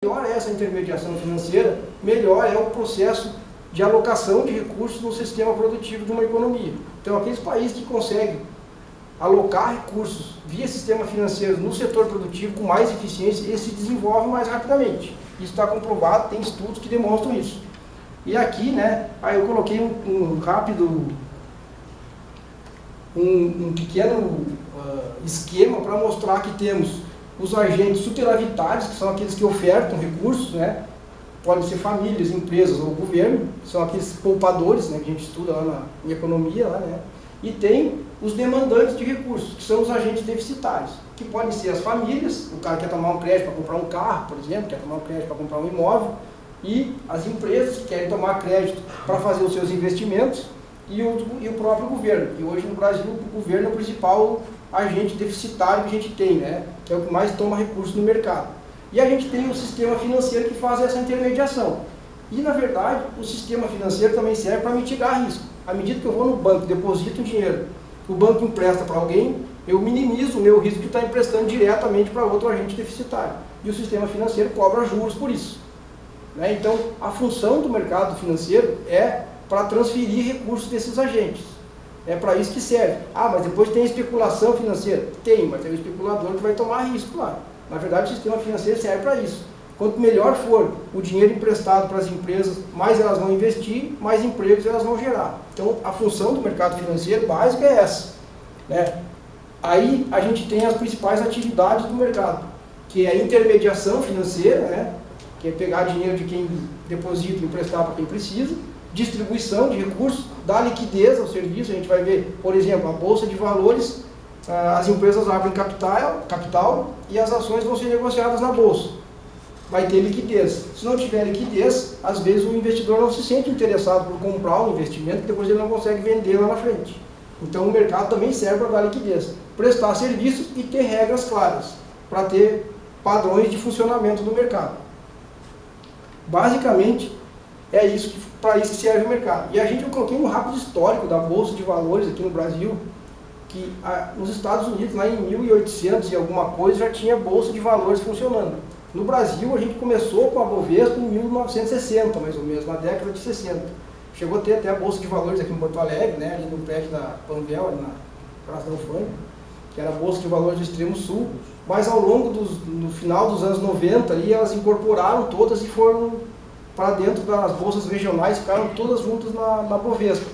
melhor é essa intermediação financeira, melhor é o processo de alocação de recursos no sistema produtivo de uma economia. Então, aqueles países que conseguem alocar recursos via sistema financeiro no setor produtivo com mais eficiência, eles se desenvolvem mais rapidamente. Isso está comprovado, tem estudos que demonstram isso. E aqui, né, aí eu coloquei um pequeno esquema para mostrar que temos os agentes superavitários, que são aqueles que ofertam recursos, né? Podem ser famílias, empresas ou governo, são aqueles poupadores, né, que a gente estuda lá em economia, lá, né? E tem os demandantes de recursos, que são os agentes deficitários, que podem ser as famílias, o cara quer tomar um crédito para comprar um carro, por exemplo, quer tomar um crédito para comprar um imóvel, e as empresas que querem tomar crédito para fazer os seus investimentos, e o próprio governo. E hoje no Brasil o governo é o principal agente deficitário que a gente tem, né? Que é o que mais toma recursos no mercado. E a gente tem o sistema financeiro que faz essa intermediação. E na verdade o sistema financeiro também serve para mitigar risco. À medida que eu vou no banco, deposito o dinheiro, o banco empresta para alguém, eu minimizo o meu risco de estar emprestando diretamente para outro agente deficitário. E o sistema financeiro cobra juros por isso. Né? Então, a função do mercado financeiro é para transferir recursos desses agentes. É para isso que serve. Ah, mas depois tem especulação financeira? Tem, mas é o especulador que vai tomar risco lá. Na verdade, o sistema financeiro serve para isso. Quanto melhor for o dinheiro emprestado para as empresas, mais elas vão investir, mais empregos elas vão gerar. Então, a função do mercado financeiro básica é essa. Né? Aí, a gente tem as principais atividades do mercado, que é a intermediação financeira, né? Que é pegar dinheiro de quem deposita e emprestar para quem precisa, distribuição de recursos, dar liquidez ao serviço. A gente vai ver, por exemplo, a Bolsa de Valores, as empresas abrem capital e as ações vão ser negociadas na Bolsa. Vai ter liquidez. Se não tiver liquidez, às vezes o investidor não se sente interessado por comprar um investimento, que depois ele não consegue vender lá na frente. Então o mercado também serve para dar liquidez, prestar serviços e ter regras claras, para ter padrões de funcionamento do mercado. Basicamente, é isso para isso que serve o mercado. E eu coloquei um rápido histórico da Bolsa de Valores aqui no Brasil, que nos Estados Unidos, lá em 1800 e alguma coisa, já tinha Bolsa de Valores funcionando. No Brasil, a gente começou com a Bovespa em 1960, mais ou menos, na década de 60. Chegou a ter até a Bolsa de Valores aqui em Porto Alegre, né, ali no prédio da Panvel, ali na Praça da Ufânia, que era a Bolsa de Valores do Extremo Sul, mas ao longo no final dos anos 90, ali, elas incorporaram todas e foram para dentro das bolsas regionais, ficaram todas juntas na Bovespa,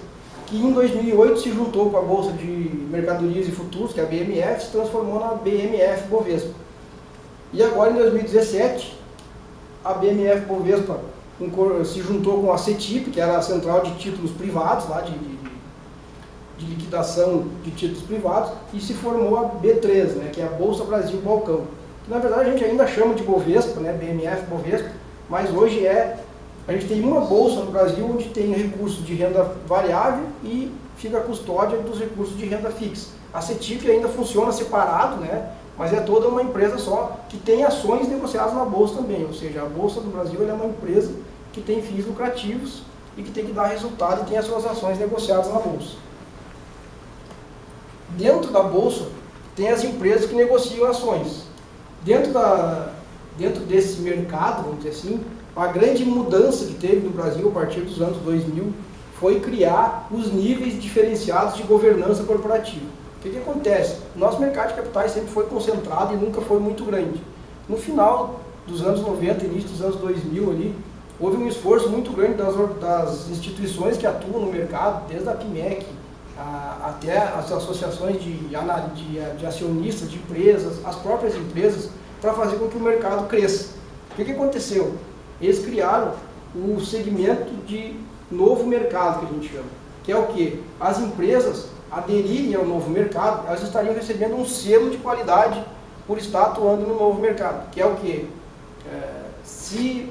que em 2008 se juntou com a Bolsa de Mercadorias e Futuros, que é a BMF, se transformou na BMF Bovespa. E agora, em 2017, a BMF Bovespa se juntou com a CETIP, que era a Central de Títulos Privados, lá de liquidação de títulos privados, e se formou a B3, né, que é a Bolsa Brasil Balcão. Que, na verdade, a gente ainda chama de Bovespa, né, BMF Bovespa, mas hoje a gente tem uma bolsa no Brasil onde tem recursos de renda variável e fica a custódia dos recursos de renda fixa. A CETIP ainda funciona separado, né, mas é toda uma empresa só que tem ações negociadas na bolsa também, ou seja, a Bolsa do Brasil é uma empresa que tem fins lucrativos e que tem que dar resultado e tem as suas ações negociadas na bolsa. Dentro da bolsa tem as empresas que negociam ações. Dentro desse mercado, vamos dizer assim, a grande mudança que teve no Brasil a partir dos anos 2000 foi criar os níveis diferenciados de governança corporativa. O que acontece? O nosso mercado de capitais sempre foi concentrado e nunca foi muito grande. No final dos anos 90, início dos anos 2000, ali, houve um esforço muito grande das instituições que atuam no mercado, desde a PMEC até as associações de acionistas de empresas, as próprias empresas, para fazer com que o mercado cresça. O que aconteceu? Eles criaram o segmento de novo mercado, que a gente chama, que é o quê? As empresas aderirem ao novo mercado, elas estariam recebendo um selo de qualidade por estar atuando no novo mercado, que é o quê? Se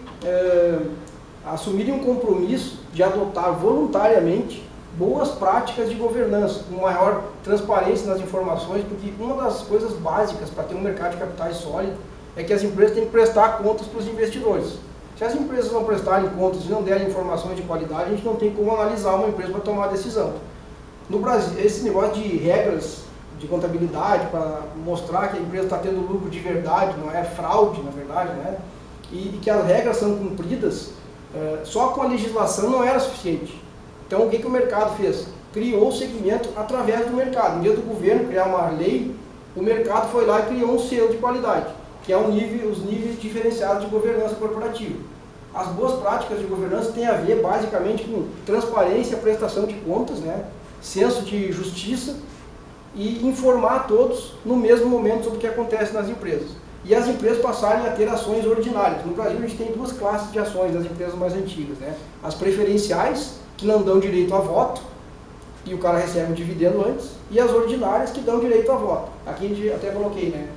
assumirem um compromisso de adotar voluntariamente boas práticas de governança, com maior transparência nas informações, porque uma das coisas básicas para ter um mercado de capitais sólido é que as empresas têm que prestar contas para os investidores. Se as empresas não prestarem contas e não derem informações de qualidade, a gente não tem como analisar uma empresa para tomar decisão. No Brasil, esse negócio de regras de contabilidade para mostrar que a empresa está tendo lucro de verdade, não é fraude, na verdade, né? e que as regras são cumpridas, só com a legislação não era suficiente. Então, o que o mercado fez? Criou o segmento através do mercado. Em vez do governo criar uma lei, o mercado foi lá e criou um selo de qualidade, que é os níveis diferenciados de governança corporativa. As boas práticas de governança têm a ver basicamente com transparência, prestação de contas, né? Senso de justiça e informar a todos no mesmo momento sobre o que acontece nas empresas. E as empresas passarem a ter ações ordinárias. No Brasil a gente tem duas classes de ações das empresas mais antigas, né? As preferenciais, que não dão direito a voto, e o cara recebe o dividendo antes, e as ordinárias, que dão direito a voto. Aqui a gente até coloquei, né?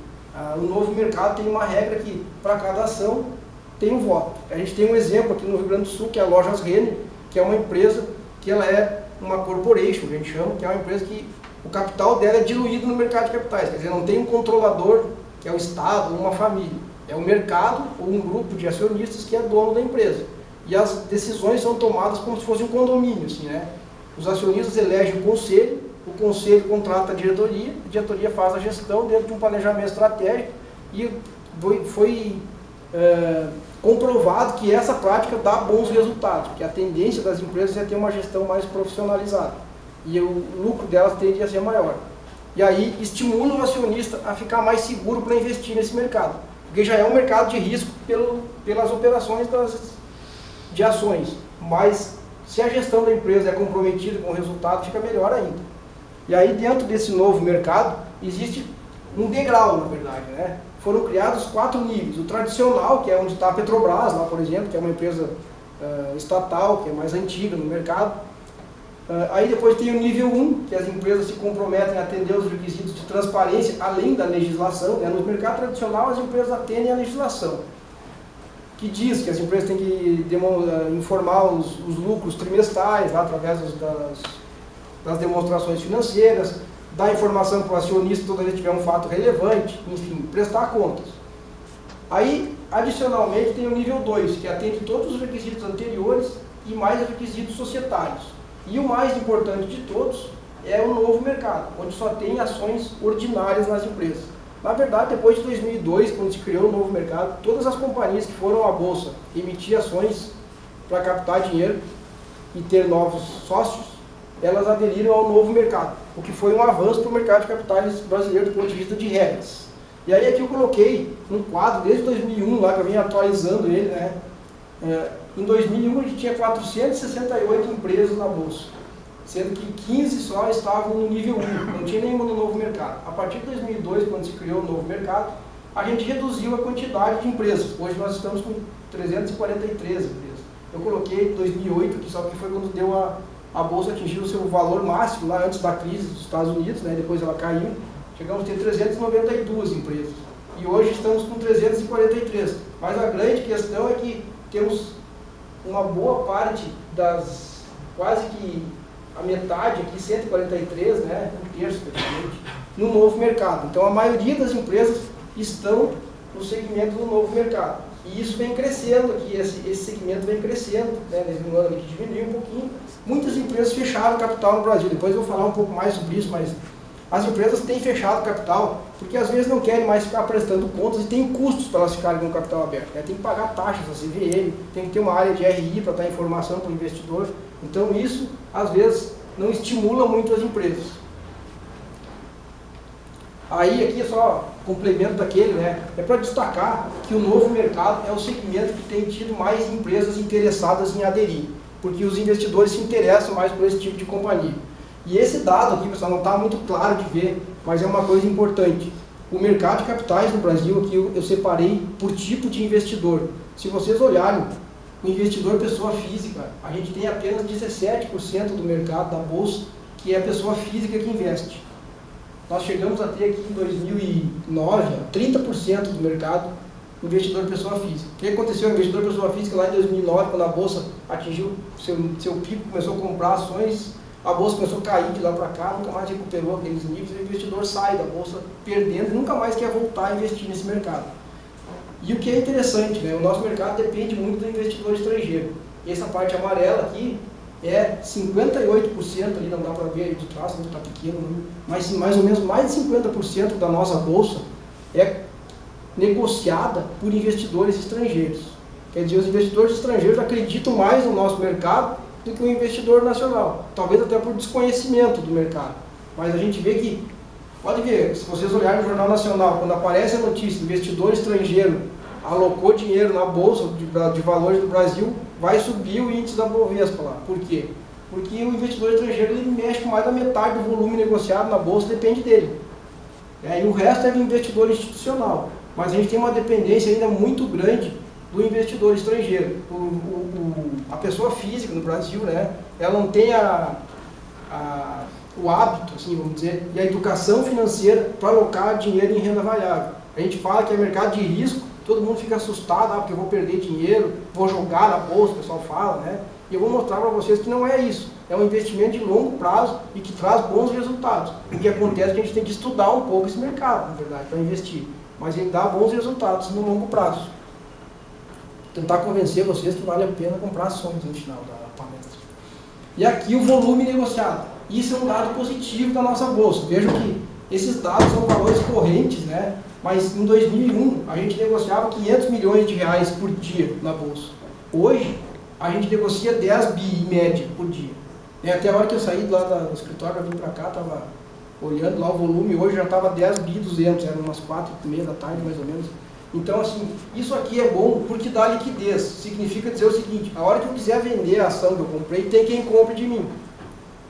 O novo mercado tem uma regra que para cada ação tem um voto. A gente tem um exemplo aqui no Rio Grande do Sul, que é a Lojas Renner, que é uma empresa que ela é uma corporation, que a gente chama, que é uma empresa que o capital dela é diluído no mercado de capitais, quer dizer, não tem um controlador, que é o Estado ou uma família. É o mercado ou um grupo de acionistas que é dono da empresa. E as decisões são tomadas como se fosse um condomínio, assim, né? Os acionistas elegem o conselho contrata a diretoria faz a gestão dentro de um planejamento estratégico e foi comprovado que essa prática dá bons resultados, porque a tendência das empresas é ter uma gestão mais profissionalizada e o lucro delas tende a ser maior. E aí estimula o acionista a ficar mais seguro para investir nesse mercado, porque já é um mercado de risco pelas operações de ações, mas se a gestão da empresa é comprometida com o resultado, fica melhor ainda. E aí dentro desse novo mercado existe um degrau, na verdade, né? Foram criados 4 níveis. O tradicional, que é onde está a Petrobras, lá por exemplo, que é uma empresa estatal, que é mais antiga no mercado. Aí depois tem o nível 1, que as empresas se comprometem a atender os requisitos de transparência, além da legislação, né? No mercado tradicional as empresas atendem a legislação, que diz que as empresas têm que informar os lucros trimestrais, lá, através das demonstrações financeiras, dar informação para o acionista toda vez que tiver um fato relevante, enfim, prestar contas. Aí, adicionalmente, tem o nível 2, que atende todos os requisitos anteriores e mais os requisitos societários. E o mais importante de todos é o novo mercado, onde só tem ações ordinárias nas empresas. Na verdade, depois de 2002, quando se criou o novo mercado, todas as companhias que foram à bolsa emitir ações para captar dinheiro e ter novos sócios, elas aderiram ao novo mercado, o que foi um avanço para o mercado de capitais brasileiro do ponto de vista de regras. E aí aqui eu coloquei um quadro desde 2001, lá que eu venho atualizando ele, né? Em 2001 a gente tinha 468 empresas na bolsa, sendo que 15 só estavam no nível 1, não tinha nenhuma no novo mercado. A partir de 2002, quando se criou o novo mercado, a gente reduziu a quantidade de empresas. Hoje nós estamos com 343 empresas. Eu coloquei 2008 aqui, só que foi quando deu a bolsa atingiu o seu valor máximo, lá antes da crise dos Estados Unidos, né? Depois ela caiu, chegamos a ter 392 empresas. E hoje estamos com 343. Mas a grande questão é que temos uma boa parte quase que a metade aqui, 143, né, um terço praticamente, no novo mercado. Então a maioria das empresas estão no segmento do novo mercado. E isso vem crescendo aqui, esse segmento vem crescendo, né, nesse ano aqui que diminuiu um pouquinho. Muitas empresas fecharam capital no Brasil, depois eu vou falar um pouco mais sobre isso, mas as empresas têm fechado capital porque às vezes não querem mais ficar prestando contas e tem custos para elas ficarem com o capital aberto. Tem que pagar taxas da CVM, tem que ter uma área de RI para dar informação para o investidor. Então isso, às vezes, não estimula muito as empresas. Aí aqui é só complemento daquele, né? É para destacar que o novo mercado é o segmento que tem tido mais empresas interessadas em aderir, porque os investidores se interessam mais por esse tipo de companhia. E esse dado aqui, pessoal, não está muito claro de ver, mas é uma coisa importante. O mercado de capitais no Brasil, aqui eu separei por tipo de investidor. Se vocês olharem, o investidor pessoa física, a gente tem apenas 17% do mercado da bolsa, que é a pessoa física que investe. Nós chegamos a ter aqui em 2009, 30% do mercado investidor pessoa física. O que aconteceu? O investidor pessoa física lá em 2009, quando a bolsa atingiu seu pico, começou a comprar ações, a bolsa começou a cair de lá para cá, nunca mais recuperou aqueles níveis, e o investidor sai da bolsa perdendo e nunca mais quer voltar a investir nesse mercado. E o que é interessante, né? O nosso mercado depende muito do investidor estrangeiro. E essa parte amarela aqui é 58%, ali não dá para ver aí de trás, não está pequeno, mas mais ou menos mais de 50% da nossa bolsa é negociada por investidores estrangeiros. Quer dizer, os investidores estrangeiros acreditam mais no nosso mercado do que o investidor nacional, talvez até por desconhecimento do mercado. Mas a gente vê que, pode ver, se vocês olharem no Jornal Nacional, quando aparece a notícia, investidor estrangeiro alocou dinheiro na Bolsa de Valores do Brasil, vai subir o índice da Bovespa lá. Por quê? Porque o investidor estrangeiro ele mexe com mais da metade do volume negociado na Bolsa, depende dele. E o resto é do investidor institucional. Mas a gente tem uma dependência ainda muito grande do investidor estrangeiro. A pessoa física no Brasil, né, ela não tem o hábito, assim, vamos dizer, e a educação financeira para alocar dinheiro em renda variável. A gente fala que é mercado de risco, todo mundo fica assustado, porque eu vou perder dinheiro, vou jogar na bolsa, o pessoal fala, né? E eu vou mostrar para vocês que não é isso. É um investimento de longo prazo e que traz bons resultados. O que acontece é que a gente tem que estudar um pouco esse mercado, na verdade, para investir. Mas ele dá bons resultados no longo prazo. Tentar convencer vocês que vale a pena comprar ações no final da palestra. E aqui o volume negociado. Isso é um dado positivo da nossa bolsa. Vejam que esses dados são valores correntes, né? Mas em 2001 a gente negociava 500 milhões de reais por dia na bolsa. Hoje a gente negocia 10 bi em média por dia. Até a hora que eu saí lá do escritório para vir para cá, estava olhando lá o volume, hoje já estava 10 bi 200, eram umas 4h30 da tarde mais ou menos. Então, assim, isso aqui é bom porque dá liquidez. Significa dizer o seguinte, a hora que eu quiser vender a ação que eu comprei, tem quem compre de mim.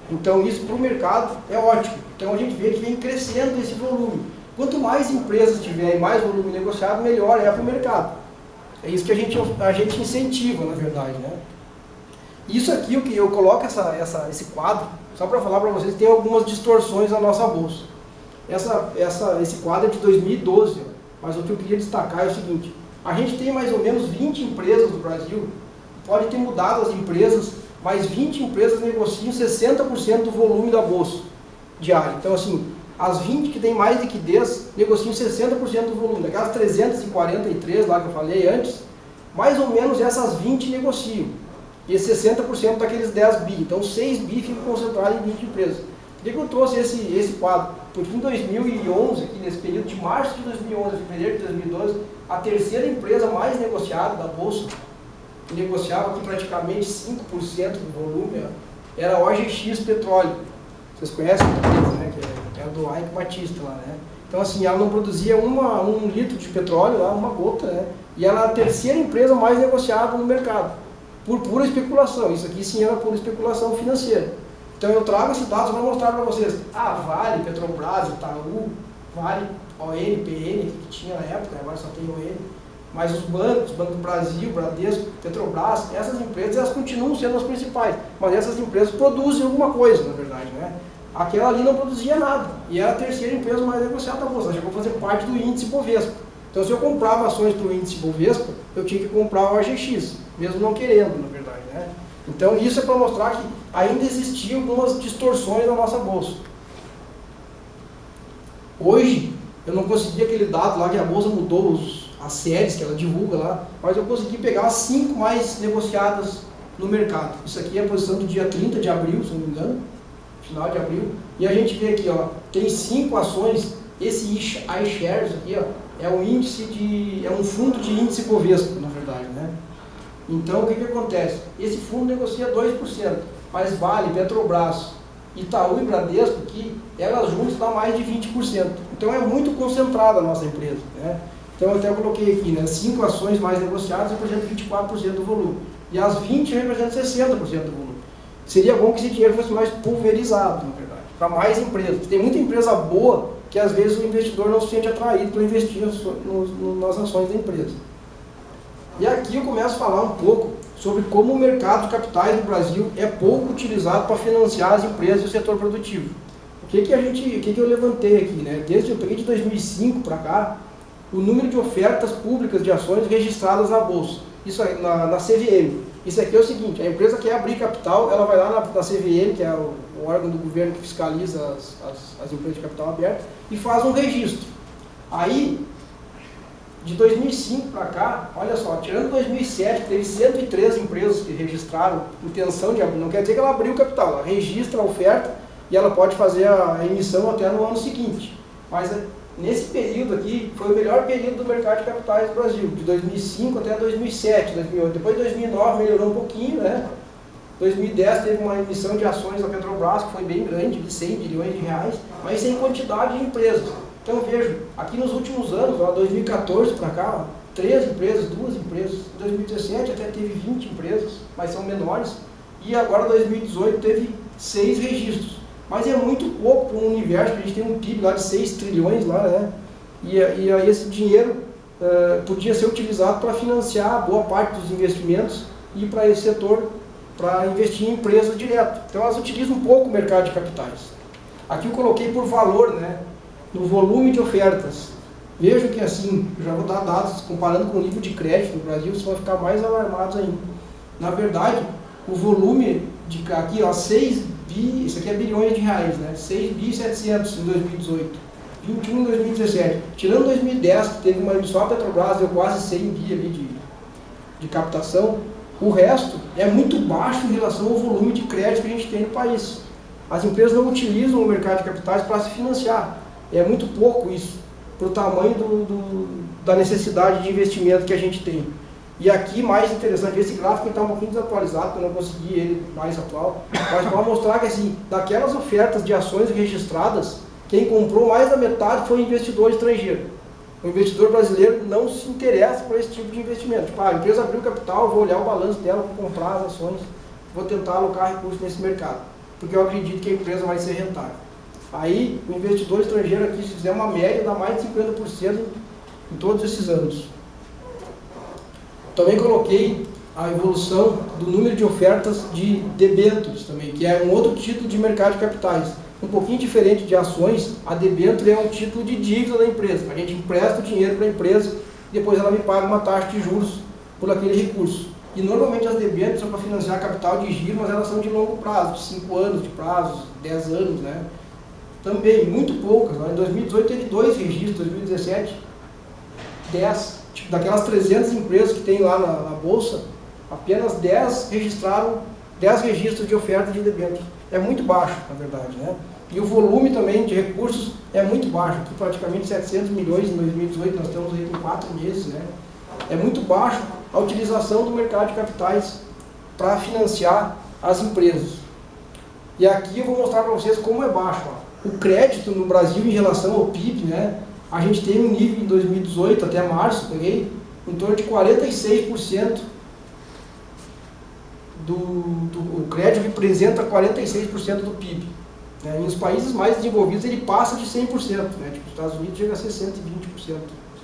Então, isso para o mercado é ótimo. Então, a gente vê que vem crescendo esse volume. Quanto mais empresas tiverem mais volume negociado, melhor é para o mercado. É isso que a gente incentiva, na verdade, né? Isso aqui, o que eu coloco esse quadro, só para falar para vocês, tem algumas distorções na nossa bolsa. Esse quadro é de 2012, mas o que eu queria destacar é o seguinte, a gente tem mais ou menos 20 empresas no Brasil, pode ter mudado as empresas, mas 20 empresas negociam 60% do volume da bolsa diário. Então, assim, as 20 que têm mais liquidez negociam 60% do volume. Daquelas 343 lá que eu falei antes, mais ou menos essas 20 negociam. E 60% daqueles 10 bi. Então 6 bi ficam concentrados em 20 empresas. Por que eu trouxe esse quadro? Porque em 2011, aqui nesse período de março de 2011 a fevereiro de 2012, a terceira empresa mais negociada da Bolsa, que negociava aqui praticamente 5% do volume, era a OGX Petróleo. Vocês conhecem a empresa, né? Que é a do Ike Batista lá, né? Então, assim, ela não produzia 1 litro de petróleo lá, uma gota, né? E ela era a terceira empresa mais negociada no mercado, por pura especulação. Isso aqui sim era pura especulação financeira. Então eu trago esses dados para mostrar para vocês. Vale, Petrobras, Itaú, Vale, ON, PN, que tinha na época, agora só tem ON. Mas os bancos, Banco do Brasil, Bradesco, Petrobras, essas empresas elas continuam sendo as principais. Mas essas empresas produzem alguma coisa, na verdade, né? Aquela ali não produzia nada. E era a terceira empresa mais negociada da Bolsa. Ela chegou a fazer parte do índice Bovespa. Então se eu comprava ações para o índice Bovespa, eu tinha que comprar o OGX, mesmo não querendo, na verdade, né? Então isso é para mostrar que ainda existiam algumas distorções na nossa bolsa. Hoje, eu não consegui aquele dado lá que a bolsa mudou as séries que ela divulga lá, mas eu consegui pegar as 5 mais negociadas no mercado. Isso aqui é a posição do dia 30 de abril, se não me engano, final de abril. E a gente vê aqui, ó, tem 5 ações, esse iShares aqui, ó, é um fundo de índice Bovespa, na verdade, né? Então, o que acontece? Esse fundo negocia 2%, mas Vale, Petrobras, Itaú e Bradesco, que elas juntas dão mais de 20%. Então, é muito concentrada a nossa empresa, né? Então, eu até coloquei aqui, né? 5 ações mais negociadas representam 24% do volume. E as 20 representam 60% do volume. Seria bom que esse dinheiro fosse mais pulverizado, na verdade, para mais empresas. Tem muita empresa boa que, às vezes, o investidor não se sente atraído para investir nas ações da empresa. E aqui eu começo a falar um pouco sobre como o mercado de capitais no Brasil é pouco utilizado para financiar as empresas e o setor produtivo. O que eu levantei aqui, né? Desde eu peguei de 2005 para cá, o número de ofertas públicas de ações registradas na Bolsa, isso aí, na CVM. Isso aqui é o seguinte, a empresa quer abrir capital, ela vai lá na CVM, que é o órgão do governo que fiscaliza as empresas de capital aberto, e faz um registro. Aí, de 2005 para cá, olha só, tirando 2007, teve 103 empresas que registraram intenção de abrir. Não quer dizer que ela abriu o capital, ela registra a oferta e ela pode fazer a emissão até no ano seguinte. Mas Nesse período aqui, foi o melhor período do mercado de capitais do Brasil, de 2005 até 2007, 2008. Depois de 2009 melhorou um pouquinho, né? 2010 teve uma emissão de ações da Petrobras, que foi bem grande, de 100 bilhões de reais, mas sem quantidade de empresas. Então vejo, aqui nos últimos anos, ó, 2014 para cá, 3 empresas, 2 empresas. Em 2017 até teve 20 empresas, mas são menores. E agora 2018 teve 6 registros. Mas é muito pouco para um universo, a gente tem um PIB lá de 6 trilhões lá, né? E aí esse dinheiro podia ser utilizado para financiar boa parte dos investimentos e para esse setor, para investir em empresas direto. Então elas utilizam um pouco o mercado de capitais. Aqui eu coloquei por valor, né? No volume de ofertas. Vejam que assim, eu já vou dar dados comparando com o nível de crédito no Brasil, vocês vão ficar mais alarmados ainda. Na verdade, o volume de aqui, ó, 6 bi, isso aqui é bilhões de reais, né? 6 bi 700 em 2018, 21 em 2017. Tirando 2010, que teve uma emissão, a Petrobras deu quase 100 bi ali de captação, o resto é muito baixo em relação ao volume de crédito que a gente tem no país. As empresas não utilizam o mercado de capitais para se financiar. É muito pouco isso, para o tamanho da necessidade de investimento que a gente tem. E aqui, mais interessante, esse gráfico está um pouquinho desatualizado, porque eu não consegui ele mais atual, mas para mostrar que, assim, daquelas ofertas de ações registradas, quem comprou mais da metade foi investidor estrangeiro. O investidor brasileiro não se interessa por esse tipo de investimento. Tipo, a empresa abriu capital, vou olhar o balanço dela, vou comprar as ações, vou tentar alocar recursos nesse mercado, porque eu acredito que a empresa vai ser rentável. Aí, o investidor estrangeiro aqui, se fizer uma média, dá mais de 50% em todos esses anos. Também coloquei a evolução do número de ofertas de debêntures também, que é um outro título de mercado de capitais. Um pouquinho diferente de ações, a debênture é um título de dívida da empresa. A gente empresta o dinheiro para a empresa e depois ela me paga uma taxa de juros por aquele recurso. E normalmente as debêntures são para financiar capital de giro, mas elas são de longo prazo, de 5 anos de prazo, 10 anos, né? Também, muito poucas. Em 2018 teve 2 registros, 2017, 10. Tipo, daquelas 300 empresas que tem lá na Bolsa, apenas 10 registraram 10 registros de oferta de debêntures. É muito baixo, na verdade, né? E o volume também de recursos é muito baixo, aqui praticamente 700 milhões em 2018, nós estamos aí com 4 meses, né? É muito baixo a utilização do mercado de capitais para financiar as empresas. E aqui eu vou mostrar para vocês como é baixo. Ó. O crédito no Brasil em relação ao PIB, né? A gente tem um nível em 2018 até março, peguei, em torno de 46%. O crédito representa 46% do PIB. Né? E nos países mais desenvolvidos ele passa de 100%. Né? Tipo, os Estados Unidos chega a ser 120%, se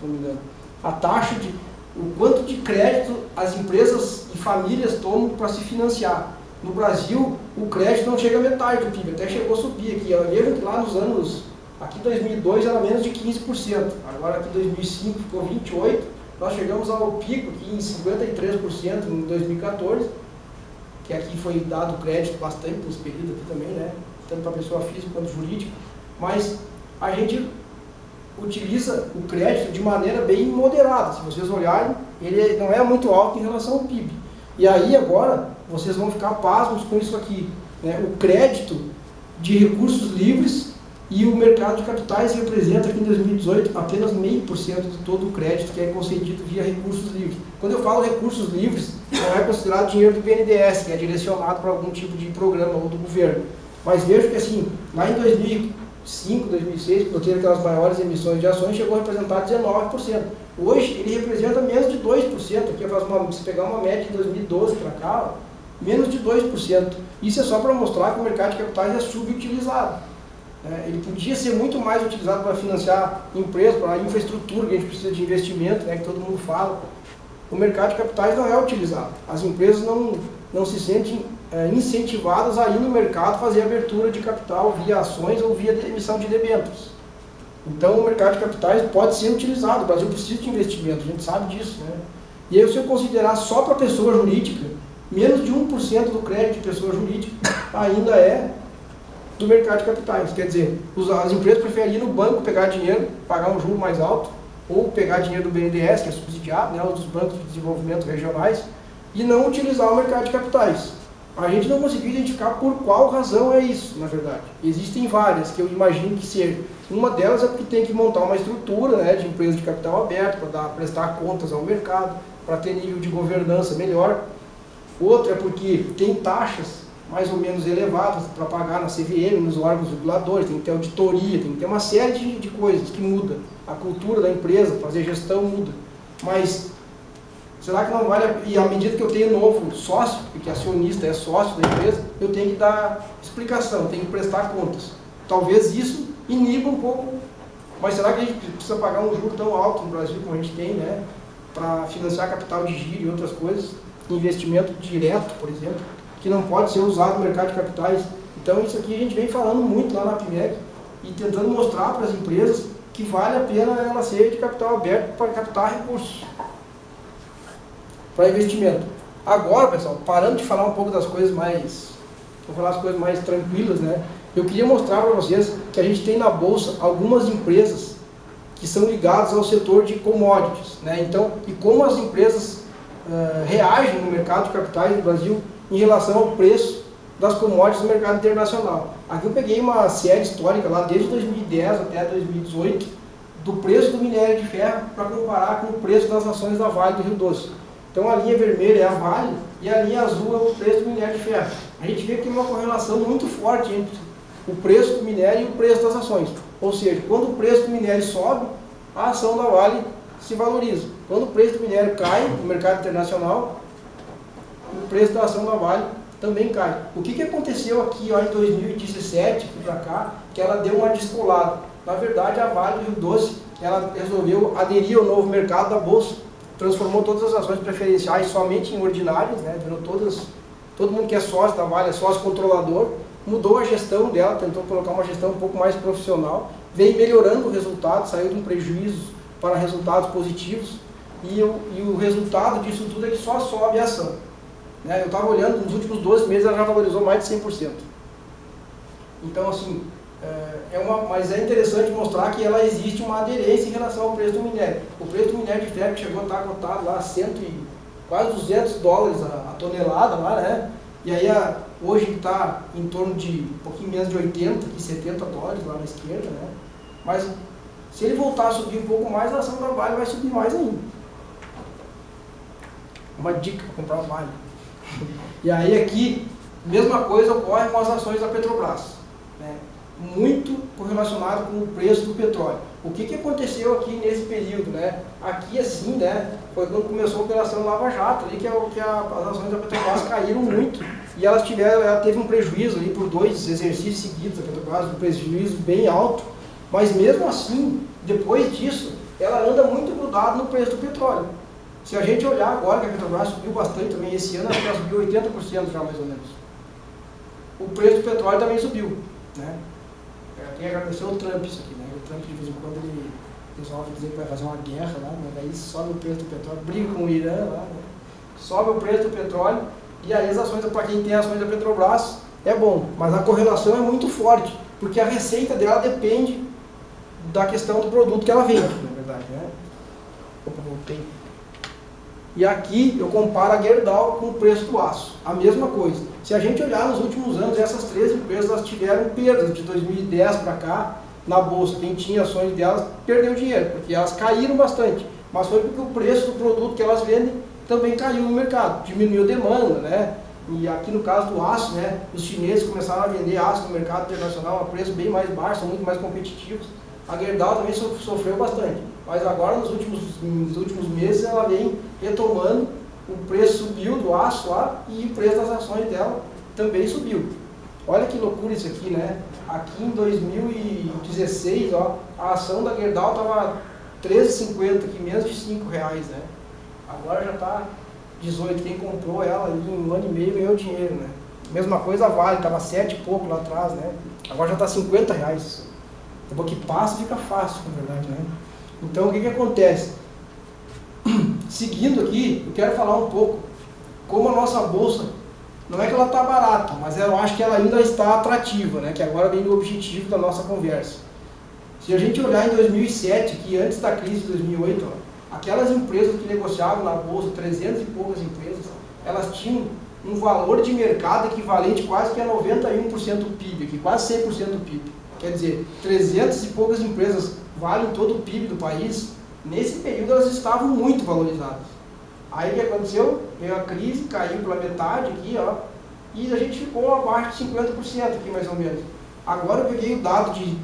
não me engano. A taxa de... O quanto de crédito as empresas e famílias tomam para se financiar. No Brasil, o crédito não chega a metade do PIB, até chegou a subir aqui. Vejam que lá nos anos... Aqui em 2002 era menos de 15%, agora aqui em 2005 ficou 28%, nós chegamos ao pico aqui em 53% em 2014, que aqui foi dado crédito bastante nesse período aqui também, né? Tanto para pessoa física quanto jurídica, mas a gente utiliza o crédito de maneira bem moderada. Se vocês olharem, ele não é muito alto em relação ao PIB. E aí agora vocês vão ficar pasmos com isso aqui, né? O crédito de recursos livres e o mercado de capitais representa aqui em 2018 apenas 0,5% de todo o crédito que é concedido via recursos livres. Quando eu falo recursos livres, não é considerado dinheiro do BNDES, que é direcionado para algum tipo de programa ou do governo. Mas vejo que assim, lá em 2005, 2006, quando teve aquelas maiores emissões de ações, chegou a representar 19%. Hoje ele representa menos de 2%. Aqui se pegar uma média de 2012 para cá, menos de 2%. Isso é só para mostrar que o mercado de capitais é subutilizado. Ele podia ser muito mais utilizado para financiar empresas, para a infraestrutura, que a gente precisa de investimento, né, que todo mundo fala. O mercado de capitais não é utilizado. As empresas não se sentem incentivadas a ir no mercado fazer abertura de capital via ações ou via emissão de debêntures. Então o mercado de capitais pode ser utilizado, o Brasil precisa de investimento, a gente sabe disso. Né? E aí se eu considerar só para pessoa jurídica, menos de 1% do crédito de pessoa jurídica ainda é do mercado de capitais. Quer dizer, as empresas preferem ir no banco pegar dinheiro, pagar um juro mais alto, ou pegar dinheiro do BNDES, que é subsidiado, né, ou dos bancos de desenvolvimento regionais, e não utilizar o mercado de capitais. A gente não conseguiu identificar por qual razão é isso, na verdade. Existem várias, que eu imagino que seja. Uma delas é porque tem que montar uma estrutura, né, de empresa de capital aberto, para prestar contas ao mercado, para ter nível de governança melhor. Outra é porque tem taxas mais ou menos elevadas para pagar na CVM, nos órgãos reguladores, tem que ter auditoria, tem que ter uma série de coisas que muda. A cultura da empresa, fazer gestão muda. Mas será que não vale, e à medida que eu tenho novo sócio, porque acionista é sócio da empresa, eu tenho que dar explicação, tenho que prestar contas. Talvez isso iniba um pouco, mas será que a gente precisa pagar um juro tão alto no Brasil como a gente tem, né, para financiar capital de giro e outras coisas, investimento direto, por exemplo, que não pode ser usado no mercado de capitais. Então isso aqui a gente vem falando muito lá na PMEC e tentando mostrar para as empresas que vale a pena ela ser de capital aberto para captar recursos para investimento. Agora, pessoal, parando de falar um pouco das coisas mais, vou falar as coisas mais tranquilas, né? Eu queria mostrar para vocês que a gente tem na bolsa algumas empresas que são ligadas ao setor de commodities, né? Então, e como as empresas reagem no mercado de capitais do Brasil em relação ao preço das commodities no mercado internacional. Aqui eu peguei uma série histórica lá desde 2010 até 2018 do preço do minério de ferro para comparar com o preço das ações da Vale do Rio Doce. Então a linha vermelha é a Vale e a linha azul é o preço do minério de ferro. A gente vê que tem uma correlação muito forte entre o preço do minério e o preço das ações. Ou seja, quando o preço do minério sobe, a ação da Vale se valoriza. Quando o preço do minério cai no mercado internacional, o preço da ação da Vale também cai. O que aconteceu aqui ó, em 2017, aqui para cá, que ela deu uma descolada? Na verdade, a Vale do Rio Doce, ela resolveu aderir ao novo mercado da Bolsa, transformou todas as ações preferenciais somente em ordinárias, né? Virou todo mundo que é sócio da Vale é sócio controlador, mudou a gestão dela, tentou colocar uma gestão um pouco mais profissional, veio melhorando o resultado, saiu de um prejuízo para resultados positivos, e o resultado disso tudo é que só sobe a ação. Eu estava olhando, nos últimos 12 meses ela já valorizou mais de 100%. Então, assim, mas é interessante mostrar que ela existe uma aderência em relação ao preço do minério. O preço do minério de ferro chegou a estar cotado lá quase $200 a tonelada lá, né? E aí hoje está em torno de um pouquinho menos de 80, aqui $70 lá na esquerda, né? Mas se ele voltar a subir um pouco mais, a ação da Vale vai subir mais ainda. Uma dica para comprar a Vale. E aí aqui, mesma coisa ocorre com as ações da Petrobras, né? Muito correlacionado com o preço do petróleo. O que aconteceu aqui nesse período, né? Aqui assim, né, foi quando começou a Operação Lava Jato, ali que as ações da Petrobras caíram muito. E ela teve um prejuízo ali por 2 exercícios seguidos da Petrobras, um prejuízo bem alto. Mas mesmo assim, depois disso, ela anda muito grudada no preço do petróleo. Se a gente olhar agora, que a Petrobras subiu bastante também esse ano, acho que ela subiu 80% já mais ou menos. O preço do petróleo também subiu, né? Tem que agradecer ao Trump isso aqui, né? O Trump de vez em quando ele resolve dizer que vai fazer uma guerra lá, mas daí sobe o preço do petróleo, briga com o Irã lá, né? Sobe o preço do petróleo e aí as ações, para quem tem ações da Petrobras, é bom, mas a correlação é muito forte, porque a receita dela depende da questão do produto que ela vende, na verdade, né? Opa, voltei. E aqui eu comparo a Gerdau com o preço do aço, a mesma coisa. Se a gente olhar nos últimos anos, essas 3 empresas elas tiveram perdas de 2010 para cá na bolsa. Quem tinha ações delas perdeu dinheiro, porque elas caíram bastante, mas foi porque o preço do produto que elas vendem também caiu no mercado, diminuiu a demanda, né? E aqui no caso do aço, né, os chineses começaram a vender aço no mercado internacional a preço bem mais baixo, são muito mais competitivos. A Gerdau também sofreu bastante, mas agora nos últimos meses ela vem retomando, o preço subiu do aço lá e o preço das ações dela também subiu. Olha que loucura isso aqui, né? Aqui em 2016, ó, a ação da Gerdau estava R$13,50, aqui menos de R$5, né? Agora já está 18, quem comprou ela ali em 1 ano e meio ganhou dinheiro, né? Mesma coisa a Vale, estava 7 e pouco lá atrás, né? Agora já está R$50. Depois que passa fica fácil, na verdade, né? Então o que acontece? Seguindo aqui, eu quero falar um pouco como a nossa bolsa, não é que ela está barata, mas eu acho que ela ainda está atrativa, né? Que agora vem o objetivo da nossa conversa. Se a gente olhar em 2007, que antes da crise de 2008, ó, aquelas empresas que negociavam na bolsa, 300 e poucas empresas, elas tinham um valor de mercado equivalente quase que a 91% do PIB, aqui, quase 100% do PIB. Quer dizer, 300 e poucas empresas valem todo o PIB do país. Nesse período elas estavam muito valorizadas. Aí o que aconteceu? Veio a crise, caiu pela metade aqui, ó, e a gente ficou abaixo de 50% aqui mais ou menos. Agora eu peguei o dado de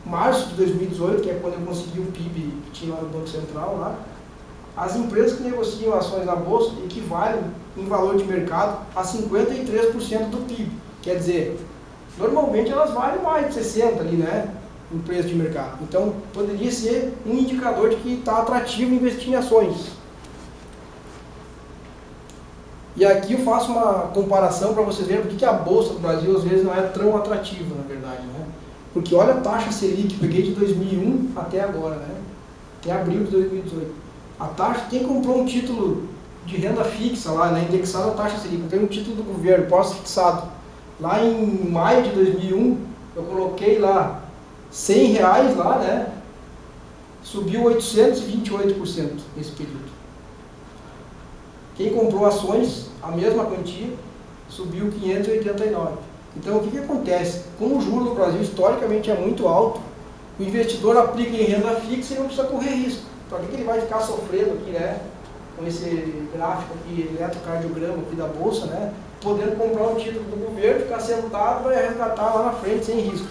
março de 2018, que é quando eu consegui o PIB que tinha lá no Banco Central, lá. As empresas que negociam ações na Bolsa equivalem em valor de mercado a 53% do PIB. Quer dizer, normalmente elas valem mais de 60% ali, né? Em preço de mercado. Então, poderia ser um indicador de que está atrativo investir em ações. E aqui eu faço uma comparação para vocês verem porque que a Bolsa do Brasil às vezes não é tão atrativa, na verdade, né? Porque olha a taxa Selic, peguei de 2001 até agora, né? Até abril de 2018. A taxa, quem comprou um título de renda fixa lá, né, indexado à taxa Selic, tem um título do governo, pós-fixado, lá em maio de 2001, eu coloquei lá R$100 lá, né, subiu 828% nesse período. Quem comprou ações, a mesma quantia, subiu 589%. Então, o que acontece? Como o juro no Brasil historicamente é muito alto, o investidor aplica em renda fixa e não precisa correr risco. Para que ele vai ficar sofrendo aqui, né, com esse gráfico aqui, eletrocardiograma aqui da Bolsa, né, podendo comprar um título do governo, ficar sentado e vai resgatar lá na frente sem risco.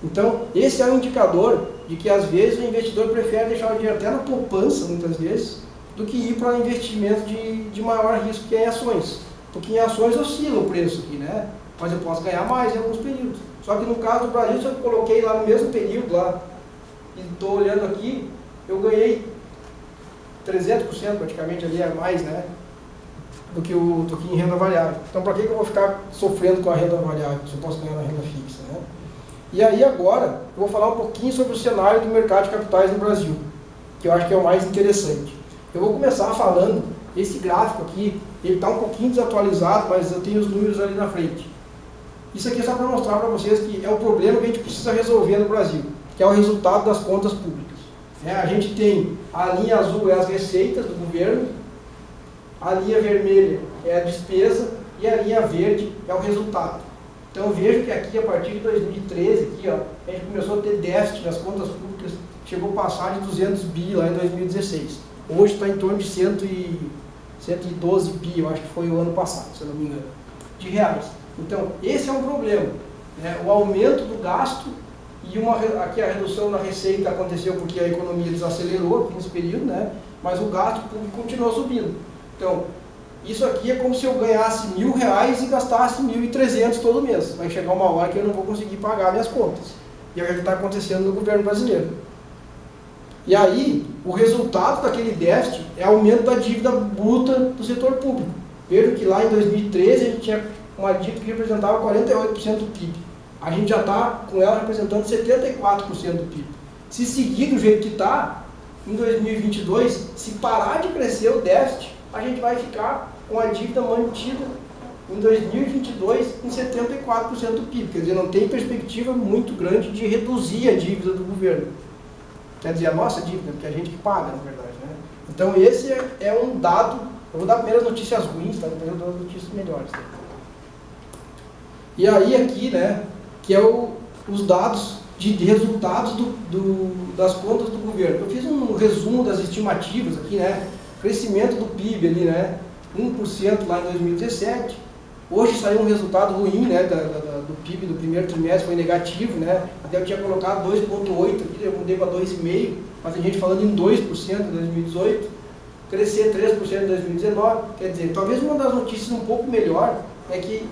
Então, esse é um indicador de que, às vezes, o investidor prefere deixar o dinheiro até na poupança, muitas vezes, do que ir para investimento de maior risco, que é em ações. Porque em ações oscila o preço aqui, né? Mas eu posso ganhar mais em alguns períodos. Só que no caso do Brasil, se eu coloquei lá no mesmo período, lá, e estou olhando aqui, eu ganhei 300% praticamente ali a mais, né? Do que em renda variável. Então, para que eu vou ficar sofrendo com a renda variável, se eu posso ganhar na renda fixa, né? E aí agora, eu vou falar um pouquinho sobre o cenário do mercado de capitais no Brasil, que eu acho que é o mais interessante. Eu vou começar falando, esse gráfico aqui, ele está um pouquinho desatualizado, mas eu tenho os números ali na frente. Isso aqui é só para mostrar para vocês que é o problema que a gente precisa resolver no Brasil, que é o resultado das contas públicas. A gente tem a linha azul é as receitas do governo, a linha vermelha é a despesa e a linha verde é o resultado. Então vejo que aqui, a partir de 2013, aqui, ó, a gente começou a ter déficit nas contas públicas, chegou a passar de 200 bi lá em 2016. Hoje está em torno de 112 bi, eu acho que foi o ano passado, se eu não me engano, de reais. Então, esse é um problema, né? O aumento do gasto e aqui a redução na receita aconteceu porque a economia desacelerou aqui nesse período, né? Mas o gasto público continuou subindo. Então, isso aqui é como se eu ganhasse R$1.000 e gastasse 1.300 todo mês. Vai chegar uma hora que eu não vou conseguir pagar minhas contas. E é o que está acontecendo no governo brasileiro. E aí, o resultado daquele déficit é aumento da dívida bruta do setor público. Veja que lá em 2013 a gente tinha uma dívida que representava 48% do PIB. A gente já está com ela representando 74% do PIB. Se seguir do jeito que está, em 2022, se parar de crescer o déficit, a gente vai ficar com a dívida mantida em 2022 em 74% do PIB. Quer dizer, não tem perspectiva muito grande de reduzir a dívida do governo. Quer dizer, a nossa dívida, porque é a gente que paga, na verdade, né? Então, esse é um dado. Eu vou dar primeiro as notícias ruins, tá? Depois eu dou as notícias melhores. Tá? E aí, aqui, né, que é os dados de resultados das contas do governo. Eu fiz um resumo das estimativas aqui, né? Crescimento do PIB ali, né? 1% lá em 2017. Hoje saiu um resultado ruim, né, do PIB do primeiro trimestre, foi negativo, né? Até eu tinha colocado 2,8 aqui, eu mudei para 2,5, mas a gente falando em 2% em 2018, crescer 3% em 2019, quer dizer, talvez uma das notícias um pouco melhor é que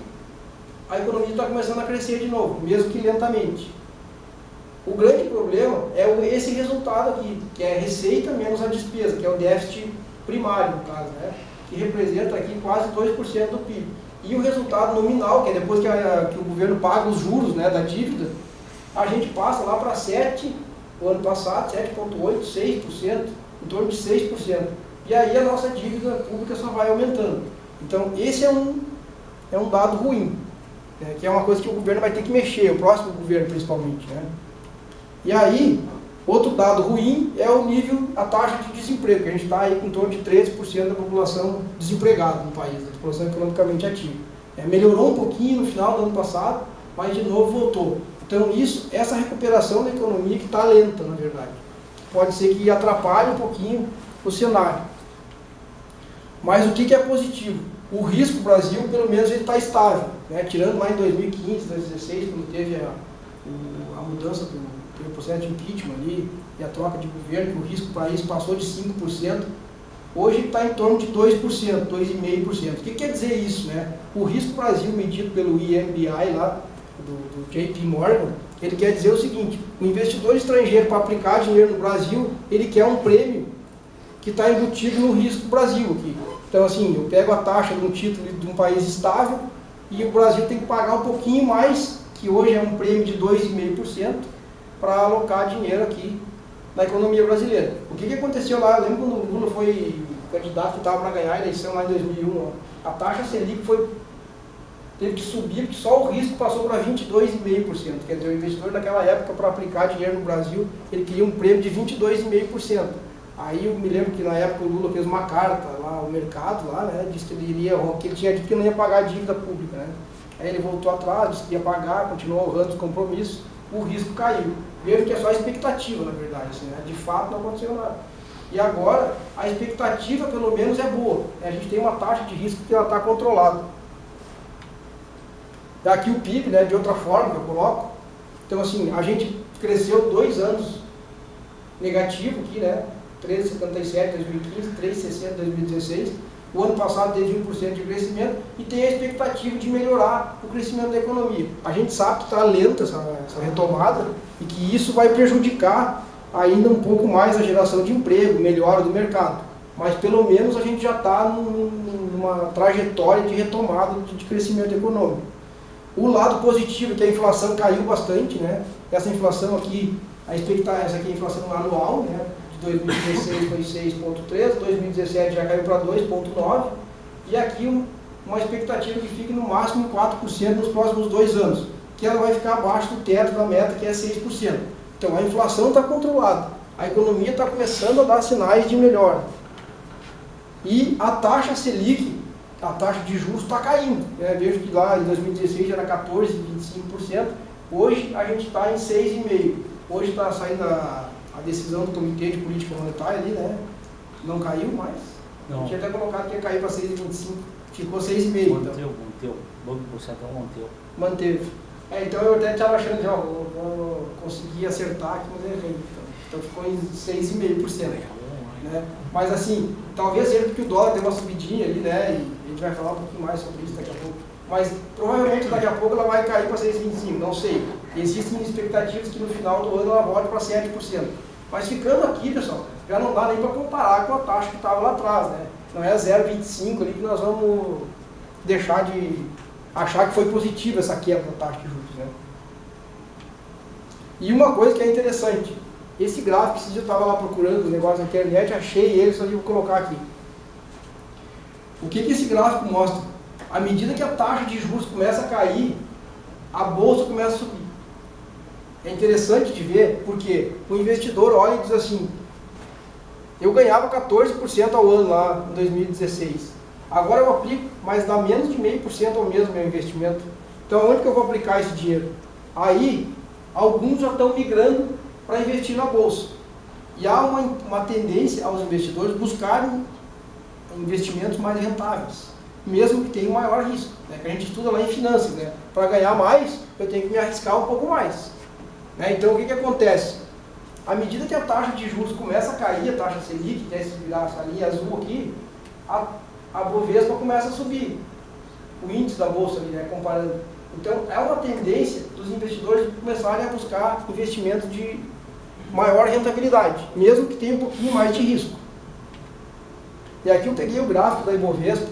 a economia está começando a crescer de novo, mesmo que lentamente. O grande problema é esse resultado aqui, que é a receita menos a despesa, que é o déficit primário, no caso, né? Que representa aqui quase 2% do PIB. E o resultado nominal, que é depois que o governo paga os juros, né, da dívida, a gente passa lá para 7%, o ano passado, 7,8%, 6%, em torno de 6%. E aí a nossa dívida pública só vai aumentando. Então, esse é um dado ruim, né, que é uma coisa que o governo vai ter que mexer, o próximo governo principalmente, né? E aí, Outro dado ruim é o nível, a taxa de desemprego, que a gente está aí com em torno de 13% da população desempregada no país, da população economicamente ativa. Melhorou um pouquinho no final do ano passado, mas de novo voltou. Então essa recuperação da economia que está lenta, na verdade. Pode ser que atrapalhe um pouquinho o cenário. Mas o que é positivo? O risco Brasil, pelo menos, ele está estável. Né? Tirando lá em 2015, 2016, quando teve a mudança do processo de impeachment ali, e a troca de governo, que o risco para isso passou de 5%, hoje está em torno de 2%, 2,5%. O que quer dizer isso? Né? O risco Brasil, medido pelo IMBI lá, do JP Morgan, ele quer dizer o seguinte: o investidor estrangeiro, para aplicar dinheiro no Brasil, ele quer um prêmio que está embutido no risco Brasil aqui. Então, assim, eu pego a taxa de um título de um país estável e o Brasil tem que pagar um pouquinho mais, que hoje é um prêmio de 2,5%, para alocar dinheiro aqui na economia brasileira. O que aconteceu lá? Eu lembro quando o Lula foi candidato que estava para ganhar a eleição lá em 2001, a taxa Selic teve que subir, porque só o risco passou para 22,5%. Quer dizer, o investidor naquela época, para aplicar dinheiro no Brasil, ele queria um prêmio de 22,5%. Aí eu me lembro que na época o Lula fez uma carta lá ao mercado, lá, né, disse que ele tinha dito que não ia pagar a dívida pública. Né? Aí ele voltou atrás, disse que ia pagar, continuou honrando os compromissos, o risco caiu. Vejo que é só expectativa, na verdade, assim, né? De fato não aconteceu nada. E agora, a expectativa pelo menos é boa. A gente tem uma taxa de risco que ela está controlada. Daqui o PIB, né, de outra forma que eu coloco. Então, assim, a gente cresceu 2 anos negativo aqui, né? 13,77 em 2015, 3,60 em 2016. O ano passado teve 1% de crescimento e tem a expectativa de melhorar o crescimento da economia. A gente sabe que está lenta essa retomada e que isso vai prejudicar ainda um pouco mais a geração de emprego, melhora do mercado. Mas pelo menos a gente já está numa trajetória de retomada de crescimento econômico. O lado positivo é que a inflação caiu bastante, né? Essa inflação aqui, essa aqui é a inflação anual, né? De 2016 foi 6,3, 2017 já caiu para 2,9, e aqui uma expectativa que fique no máximo 4% nos próximos 2 anos, que ela vai ficar abaixo do teto da meta, que é 6%. Então a inflação está controlada, a economia está começando a dar sinais de melhora. E a taxa Selic, a taxa de juros está caindo. Vejo que lá em 2016 era 14,25%, hoje a gente está em 6,5%. Hoje está saindo a decisão do Comitê de Política Monetária ali, né? Não caiu mais. Não. Eu tinha até colocado que ia cair para 6,25, ficou 6,5%. Manteve. O Banco Central manteve. Manteve. Então eu até estava achando que eu consegui acertar aqui, mas errei. Então ficou em 6,5%. Né? Mas assim, talvez seja porque o dólar tem uma subidinha ali, né? E a gente vai falar um pouquinho mais sobre isso daqui a pouco. Mas provavelmente daqui a pouco ela vai cair para 6,25%, não sei. Existem expectativas que no final do ano ela volte para 7%. Mas ficando aqui, pessoal, já não dá nem para comparar com a taxa que estava lá atrás, né? Não é 0,25 ali que nós vamos deixar de achar que foi positiva essa queda da taxa de juros, né? E uma coisa que é interessante, esse gráfico, esse dia eu estava lá procurando os negócios na internet, achei ele, só que eu vou colocar aqui. O que esse gráfico mostra? À medida que a taxa de juros começa a cair, a bolsa começa a subir. É interessante de ver, porque o investidor olha e diz assim: eu ganhava 14% ao ano lá em 2016, agora eu aplico, mas dá menos de 0,5% ao mesmo meu investimento. Então onde que eu vou aplicar esse dinheiro? Aí, alguns já estão migrando para investir na bolsa. E há uma tendência aos investidores buscarem investimentos mais rentáveis, mesmo que tenha um maior risco, né? Que a gente estuda lá em finanças, né? Para ganhar mais, eu tenho que me arriscar um pouco mais, né? Então o que acontece? À medida que a taxa de juros começa a cair, a taxa Selic, que é essa linha azul aqui, a Bovespa começa a subir, o índice da bolsa ali, né? Comparando. Então é uma tendência dos investidores começarem a buscar investimentos de maior rentabilidade, mesmo que tenha um pouquinho mais de risco. E aqui eu peguei o gráfico da Ibovespa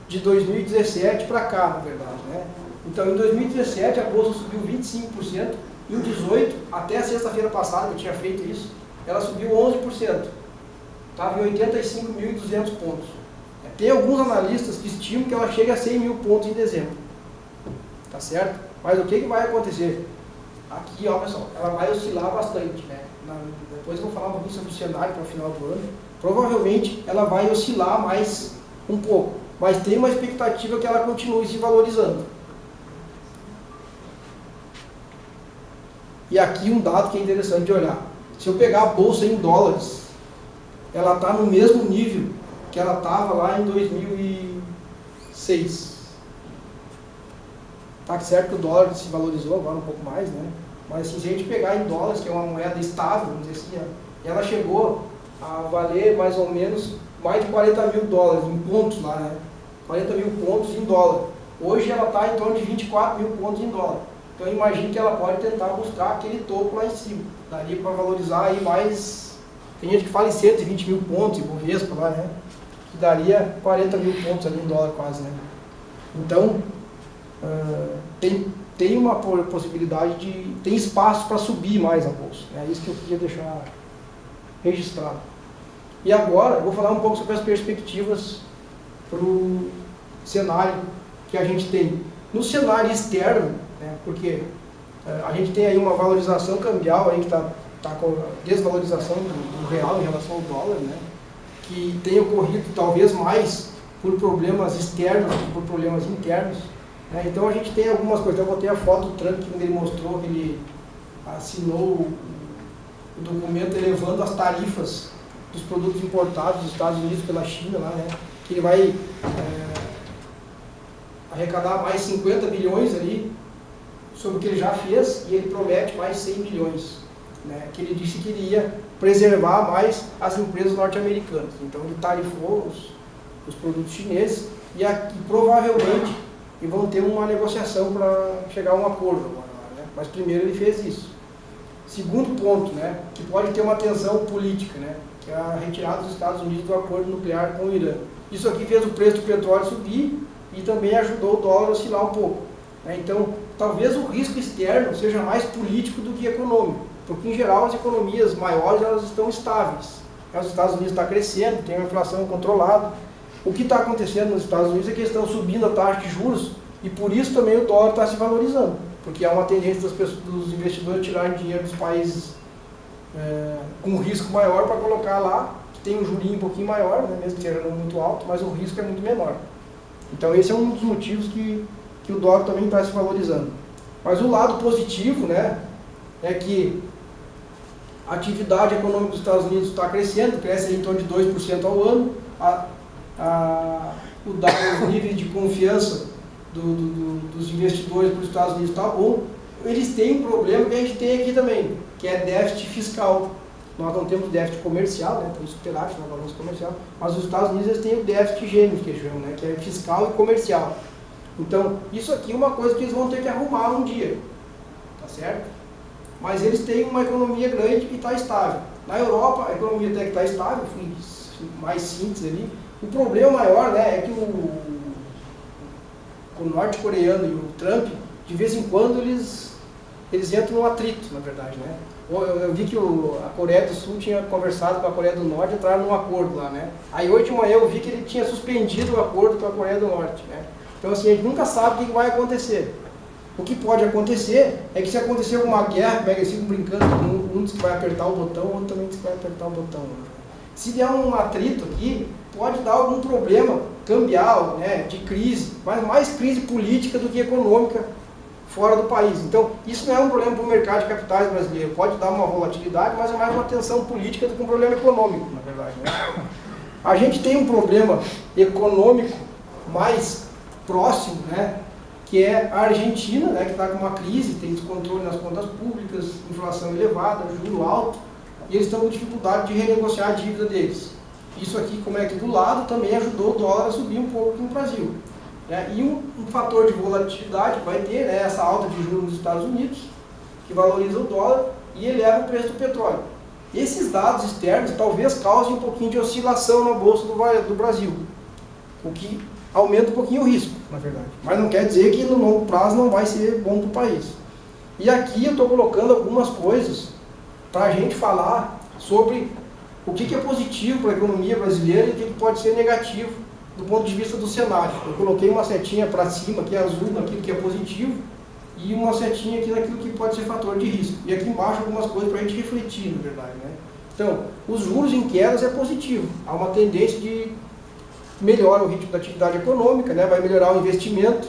de 2017 para cá, na verdade, né? Então, em 2017, a bolsa subiu 25%, e em 2018, até a sexta-feira passada, que eu tinha feito isso, ela subiu 11%. Estava em 85.200 pontos. Tem alguns analistas que estimam que ela chegue a 100 mil pontos em dezembro. Tá certo? Mas o que vai acontecer? Aqui, ó, pessoal, ela vai oscilar bastante, né? depois eu vou falar um pouquinho sobre o cenário para o final do ano, provavelmente ela vai oscilar mais um pouco, mas tem uma expectativa que ela continue se valorizando. E aqui um dado que é interessante de olhar. Se eu pegar a bolsa em dólares, ela está no mesmo nível que ela estava lá em 2006. Tá certo que o dólar se valorizou agora um pouco mais, né? Mas assim, se a gente pegar em dólares, que é uma moeda estável, vamos dizer assim, ela chegou a valer mais ou menos mais de 40 mil dólares em pontos lá, né? 40 mil pontos em dólar. Hoje ela está em torno de 24 mil pontos em dólar. Então imagine que ela pode tentar buscar aquele topo lá em cima. Daria para valorizar aí mais... Tem gente que fala em 120 mil pontos, em Bovespa lá, né? Que daria 40 mil pontos ali em dólar quase, né? Então, tem uma possibilidade de... Tem espaço para subir mais a bolsa. É isso que eu queria deixar registrado. E agora, eu vou falar um pouco sobre as perspectivas para o cenário que a gente tem. No cenário externo, né, porque a gente tem aí uma valorização cambial aí que está com a desvalorização do real em relação ao dólar, né, que tem ocorrido talvez mais por problemas externos do que por problemas internos. Né. Então a gente tem algumas coisas. Eu botei a foto do Trump quando ele mostrou que ele assinou o documento elevando as tarifas dos produtos importados dos Estados Unidos pela China, lá, né, que ele vai arrecadar mais 50 bilhões ali sobre o que ele já fez, e ele promete mais 100 bilhões, né, que ele disse que iria preservar mais as empresas norte-americanas. Então ele tarifou os produtos chineses e provavelmente vão ter uma negociação para chegar a um acordo agora, né, mas primeiro ele fez isso. Segundo ponto, né, que pode ter uma tensão política, né, que é a retirada dos Estados Unidos do acordo nuclear com o Irã. Isso aqui fez o preço do petróleo subir e também ajudou o dólar a oscilar um pouco. Né? Então, talvez o risco externo seja mais político do que econômico, porque em geral as economias maiores elas estão estáveis. Os Estados Unidos está crescendo, tem uma inflação controlada. O que está acontecendo nos Estados Unidos é que eles estão subindo a taxa de juros e por isso também o dólar está se valorizando, porque há uma tendência dos investidores tirarem dinheiro dos países com risco maior para colocar lá, que tem um jurinho um pouquinho maior, né, mesmo que seja não muito alto, mas o risco é muito menor. Então esse é um dos motivos que o dólar também está se valorizando. Mas o lado positivo, né, é que a atividade econômica dos Estados Unidos está crescendo, cresce em torno de 2% ao ano, os níveis de confiança dos investidores para os Estados Unidos está bom. Eles têm um problema que a gente tem aqui também, que é déficit fiscal. Nós não temos déficit comercial, né? Temos superávit na balança comercial, mas os Estados Unidos eles têm o déficit gêmeo, que chamam, né? Que é fiscal e comercial. Então, isso aqui é uma coisa que eles vão ter que arrumar um dia, tá certo? Mas eles têm uma economia grande e está estável. Na Europa, a economia até que está estável, mais simples ali. O problema maior, né, é que o norte-coreano e o Trump, de vez em quando, eles entram num atrito, na verdade, né? Eu vi que a Coreia do Sul tinha conversado com a Coreia do Norte e entraram num acordo lá, né? Aí hoje de manhã eu vi que ele tinha suspendido o acordo com a Coreia do Norte, né? Então assim, a gente nunca sabe o que vai acontecer. O que pode acontecer é que se acontecer alguma guerra, como eles ficam brincando, um diz que vai apertar o botão, o outro também diz que vai apertar o botão. Se der um atrito aqui, pode dar algum problema cambial, né, de crise, mas mais crise política do que econômica fora do país. Então, isso não é um problema para o mercado de capitais brasileiro. Pode dar uma volatilidade, mas é mais uma tensão política do que um problema econômico, na verdade. Né? A gente tem um problema econômico mais próximo, né, que é a Argentina, né, que está com uma crise, tem descontrole nas contas públicas, inflação elevada, juro alto, e eles estão com dificuldade de renegociar a dívida deles. Isso aqui, como é aqui do lado, também ajudou o dólar a subir um pouco aqui no Brasil. Né? E um fator de volatilidade vai ter, né, essa alta de juros nos Estados Unidos, que valoriza o dólar e eleva o preço do petróleo. Esses dados externos talvez causem um pouquinho de oscilação na Bolsa do Brasil, o que aumenta um pouquinho o risco, na verdade. Mas não quer dizer que no longo prazo não vai ser bom para o país. E aqui eu estou colocando algumas coisas para a gente falar sobre o que é positivo para a economia brasileira e o que pode ser negativo do ponto de vista do cenário. Eu coloquei uma setinha para cima, aqui azul, aquilo que é positivo, e uma setinha aqui naquilo que pode ser fator de risco. E aqui embaixo algumas coisas para a gente refletir, na verdade, né? Então, os juros em quedas é positivo. Há uma tendência de melhorar o ritmo da atividade econômica, né? Vai melhorar o investimento,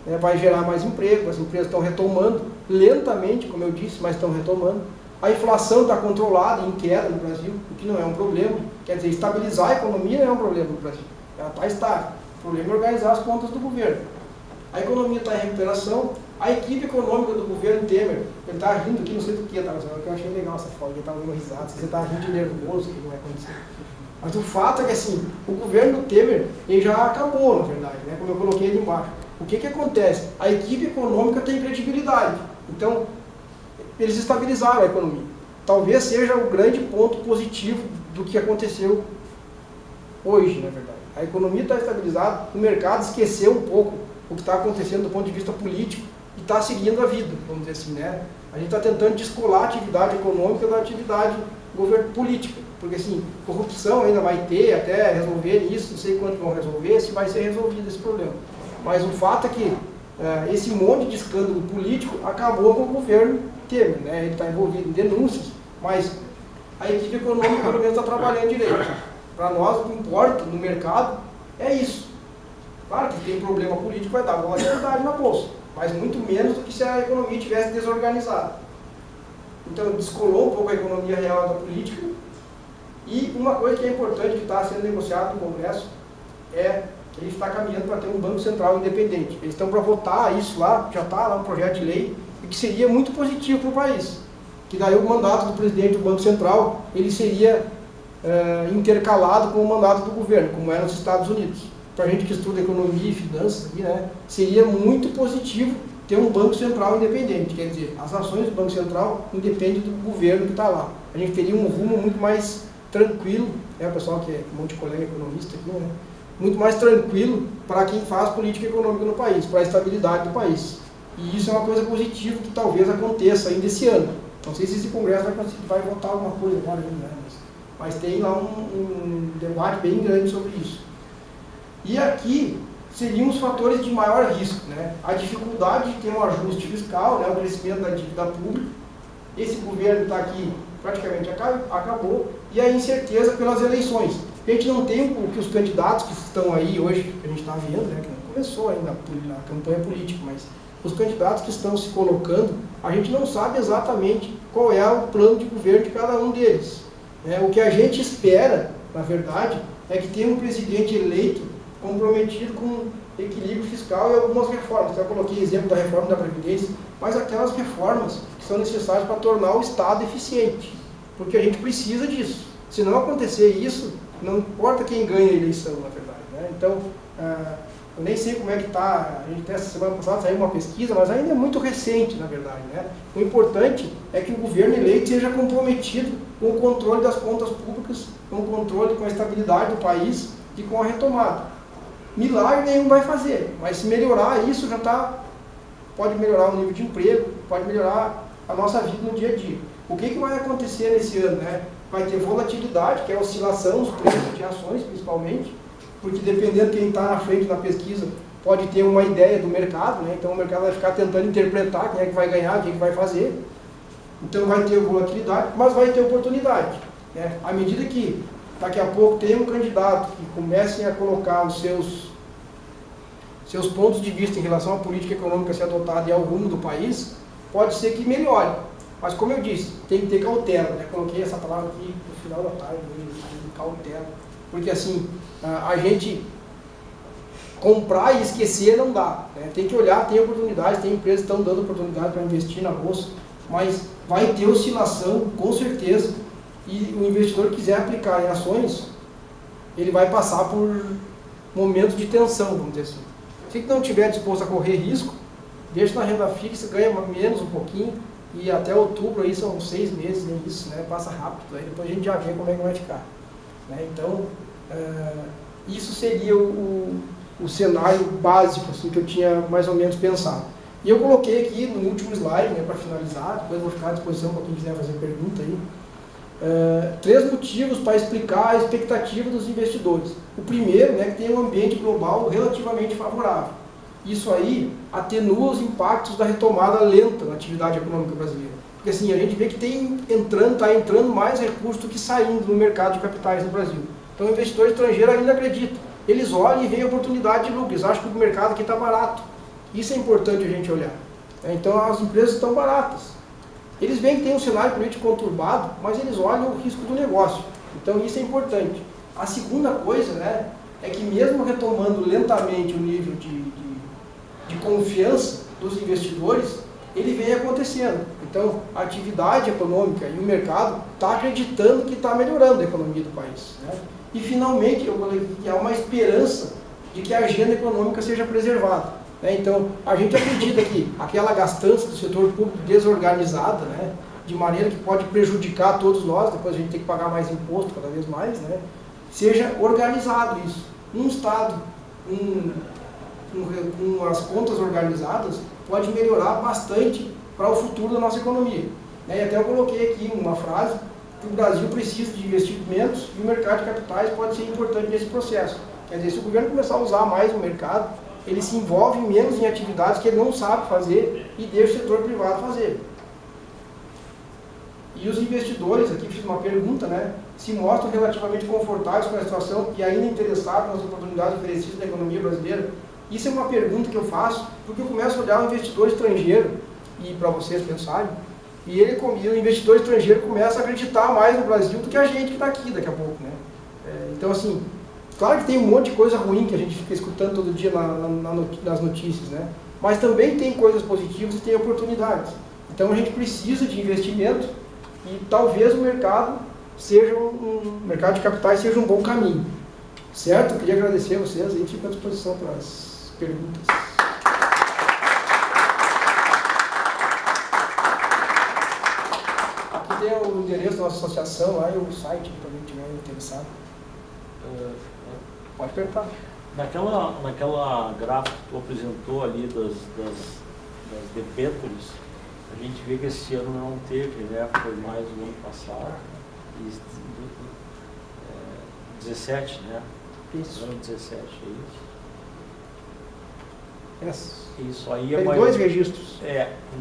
né? Vai gerar mais emprego, as empresas estão retomando, lentamente, como eu disse, mas estão retomando. A inflação está controlada, em queda no Brasil, o que não é um problema. Quer dizer, estabilizar a economia não é um problema no Brasil. Ela está estável. O problema é organizar as contas do governo. A economia está em recuperação. A equipe econômica do governo Temer, ele está rindo aqui, não sei do que, tá? Eu achei legal essa foto, ele estava dando risada, você está rindo de nervoso, o que vai acontecer. Mas o fato é que assim, o governo Temer, ele já acabou, na verdade, né? Como eu coloquei ali embaixo. O que acontece? A equipe econômica tem credibilidade. Então, eles estabilizaram a economia. Talvez seja o grande ponto positivo do que aconteceu hoje, na verdade. A economia está estabilizada, o mercado esqueceu um pouco o que está acontecendo do ponto de vista político e está seguindo a vida, vamos dizer assim, né? A gente está tentando descolar a atividade econômica da atividade política, porque assim, corrupção ainda vai ter até resolver isso, não sei quanto vão resolver, se vai ser resolvido esse problema. Mas o fato é que esse monte de escândalo político acabou com o governo Temer, né? Ele está envolvido em denúncias, mas a equipe econômica pelo menos está trabalhando direito. Para nós, o que importa no mercado é isso. Claro que tem problema político, vai dar volatilidade na bolsa, mas muito menos do que se a economia tivesse desorganizada. Então, descolou um pouco a economia real da política. E uma coisa que é importante que está sendo negociado no Congresso é que a gente está caminhando para ter um Banco Central independente. Eles estão para votar isso lá, já está lá no projeto de lei, e que seria muito positivo para o país. Que daí o mandato do presidente do Banco Central, ele seria intercalado com o mandato do governo, como é nos Estados Unidos. Para a gente que estuda economia e finanças, aqui, né, seria muito positivo ter um Banco Central independente. Quer dizer, as ações do Banco Central independem do governo que está lá. A gente teria um rumo muito mais tranquilo, né, o pessoal que é um monte de colega economista aqui, né, muito mais tranquilo para quem faz política econômica no país, para a estabilidade do país. E isso é uma coisa positiva que talvez aconteça ainda esse ano. Não sei se esse Congresso vai votar alguma coisa agora, né, mas tem lá um debate bem grande sobre isso. E aqui seriam os fatores de maior risco, né? A dificuldade de ter um ajuste fiscal, né? O crescimento da dívida pública. Esse governo está aqui, praticamente acabou, e a incerteza pelas eleições. A gente não tem o que os candidatos que estão aí hoje, que a gente está vendo, né? Que não começou ainda a campanha política, mas os candidatos que estão se colocando, a gente não sabe exatamente qual é o plano de governo de cada um deles. O que a gente espera, na verdade, é que tenha um presidente eleito comprometido com equilíbrio fiscal e algumas reformas. Eu coloquei exemplo da reforma da Previdência, mas aquelas reformas que são necessárias para tornar o Estado eficiente, porque a gente precisa disso. Se não acontecer isso, não importa quem ganha a eleição, na verdade, né? Então, eu nem sei como é que está, a gente até essa semana passada saiu uma pesquisa, mas ainda é muito recente, na verdade, né? O importante é que o governo eleito seja comprometido com o controle das contas públicas, com o controle, com a estabilidade do país e com a retomada. Milagre nenhum vai fazer, mas se melhorar isso pode melhorar o nível de emprego, pode melhorar a nossa vida no dia a dia. O que vai acontecer nesse ano, né? Vai ter volatilidade, que é a oscilação dos preços de ações, principalmente, porque dependendo de quem está na frente da pesquisa, pode ter uma ideia do mercado, né? Então o mercado vai ficar tentando interpretar quem é que vai ganhar, quem é que vai fazer. Então vai ter volatilidade, mas vai ter oportunidade, né? À medida que daqui a pouco tem um candidato que comece a colocar os seus pontos de vista em relação à política econômica a ser adotada e ao rumo do país, pode ser que melhore. Mas como eu disse, tem que ter cautela, né? Coloquei essa palavra aqui no final da tarde, cautela. Porque assim, a gente comprar e esquecer não dá, né? Tem que olhar, tem oportunidades, tem empresas que estão dando oportunidade para investir na bolsa, mas vai ter oscilação, com certeza, e o investidor que quiser aplicar em ações, ele vai passar por momentos de tensão, vamos dizer assim. Se não estiver disposto a correr risco, deixa na renda fixa, ganha menos um pouquinho, e até outubro aí são 6 meses, nem isso, né? Passa rápido, aí depois a gente já vê como é que vai ficar, né? Então, isso seria o cenário básico assim, que eu tinha mais ou menos pensado. E eu coloquei aqui no último slide, né, para finalizar, depois eu vou ficar à disposição para quem quiser fazer pergunta aí. 3 motivos para explicar a expectativa dos investidores. O primeiro, né, que tem um ambiente global relativamente favorável. Isso aí atenua os impactos da retomada lenta na atividade econômica brasileira. Porque assim, a gente vê que está entrando mais recursos do que saindo no mercado de capitais no Brasil. Então o investidor estrangeiro ainda acredita. Eles olham e veem a oportunidade de lucro, eles acham que o mercado aqui está barato. Isso é importante a gente olhar. Então as empresas estão baratas. Eles veem que tem um cenário político conturbado, mas eles olham o risco do negócio. Então isso é importante. A segunda coisa, né, é que mesmo retomando lentamente o nível de confiança dos investidores, ele vem acontecendo. Então a atividade econômica e o mercado está acreditando que está melhorando a economia do país, né? E finalmente eu falei que há uma esperança de que a agenda econômica seja preservada, né? Então a gente acredita que aquela gastança do setor público desorganizada, né, de maneira que pode prejudicar todos nós, depois a gente tem que pagar mais imposto cada vez mais, né, seja organizado isso. Um Estado, com as contas organizadas, pode melhorar bastante para o futuro da nossa economia. E até eu coloquei aqui uma frase, que o Brasil precisa de investimentos e o mercado de capitais pode ser importante nesse processo. Quer dizer, se o governo começar a usar mais o mercado, ele se envolve menos em atividades que ele não sabe fazer e deixa o setor privado fazer. E os investidores, aqui fiz uma pergunta, né, se mostram relativamente confortáveis com a situação e ainda interessados nas oportunidades oferecidas na economia brasileira. Isso é uma pergunta que eu faço porque eu começo a olhar o investidor estrangeiro, e para vocês pensarem, e o investidor estrangeiro começa a acreditar mais no Brasil do que a gente que está aqui daqui a pouco, né? Então, assim, claro que tem um monte de coisa ruim que a gente fica escutando todo dia nas notícias, né? Mas também tem coisas positivas e tem oportunidades. Então a gente precisa de investimento e talvez o mercado mercado de capitais seja um bom caminho. Certo? Eu queria agradecer a vocês e fico à disposição para as perguntas. Aqui tem o endereço da nossa associação lá e o site, para quem estiver interessado. Pode perguntar. Naquela gráfica que tu apresentou ali das debêntures, a gente vê que esse ano não teve, né? Foi mais o ano passado. 17, né? Isso. Ano 17, é isso? Isso aí Tem dois registros.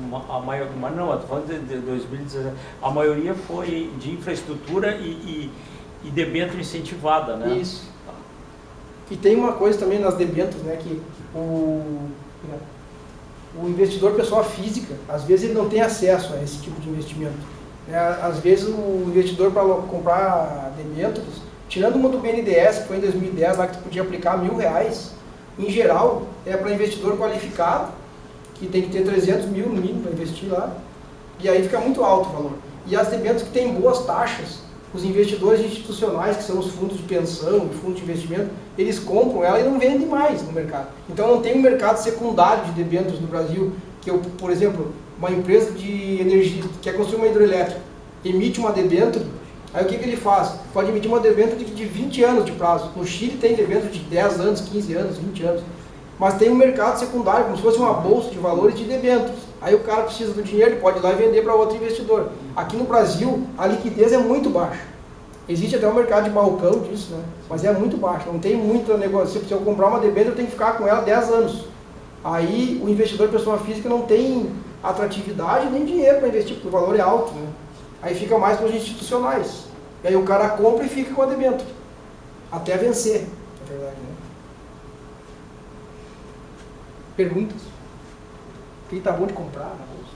Mas não, eu estou falando de 2017. A maioria foi de infraestrutura e debênture incentivada, né? Isso. E tem uma coisa também nas debêntures, né, que o investidor pessoa física, às vezes ele não tem acesso a esse tipo de investimento. Às vezes o investidor para comprar debêntures, tirando uma do BNDES, que foi em 2010, lá que tu podia aplicar R$1.000, em geral é para investidor qualificado, que tem que ter 300 mil no mínimo para investir lá, e aí fica muito alto o valor. E as debêntures que têm boas taxas, os investidores institucionais, que são os fundos de pensão e fundos de investimento, eles compram ela e não vendem mais no mercado. Então não tem um mercado secundário de debêntures no Brasil, que por exemplo, uma empresa de energia que quer construir uma hidrelétrica, emite uma debênture, aí o que ele faz? Pode emitir uma debênture de 20 anos de prazo. No Chile tem debênture de 10 anos, 15 anos, 20 anos. Mas tem um mercado secundário, como se fosse uma bolsa de valores de debêntures. Aí o cara precisa do dinheiro, ele pode ir lá e vender para outro investidor. Aqui no Brasil, a liquidez é muito baixa. Existe até um mercado de balcão disso, né? Mas é muito baixo, não tem muito negócio. Se eu comprar uma debênture, eu tenho que ficar com ela 10 anos. Aí o investidor pessoa física não tem atratividade nem dinheiro para investir, porque o valor é alto, né? Aí fica mais para os institucionais. E aí o cara compra e fica com a debênture. Até vencer, na verdade, né? Perguntas? Quem está bom de comprar na bolsa?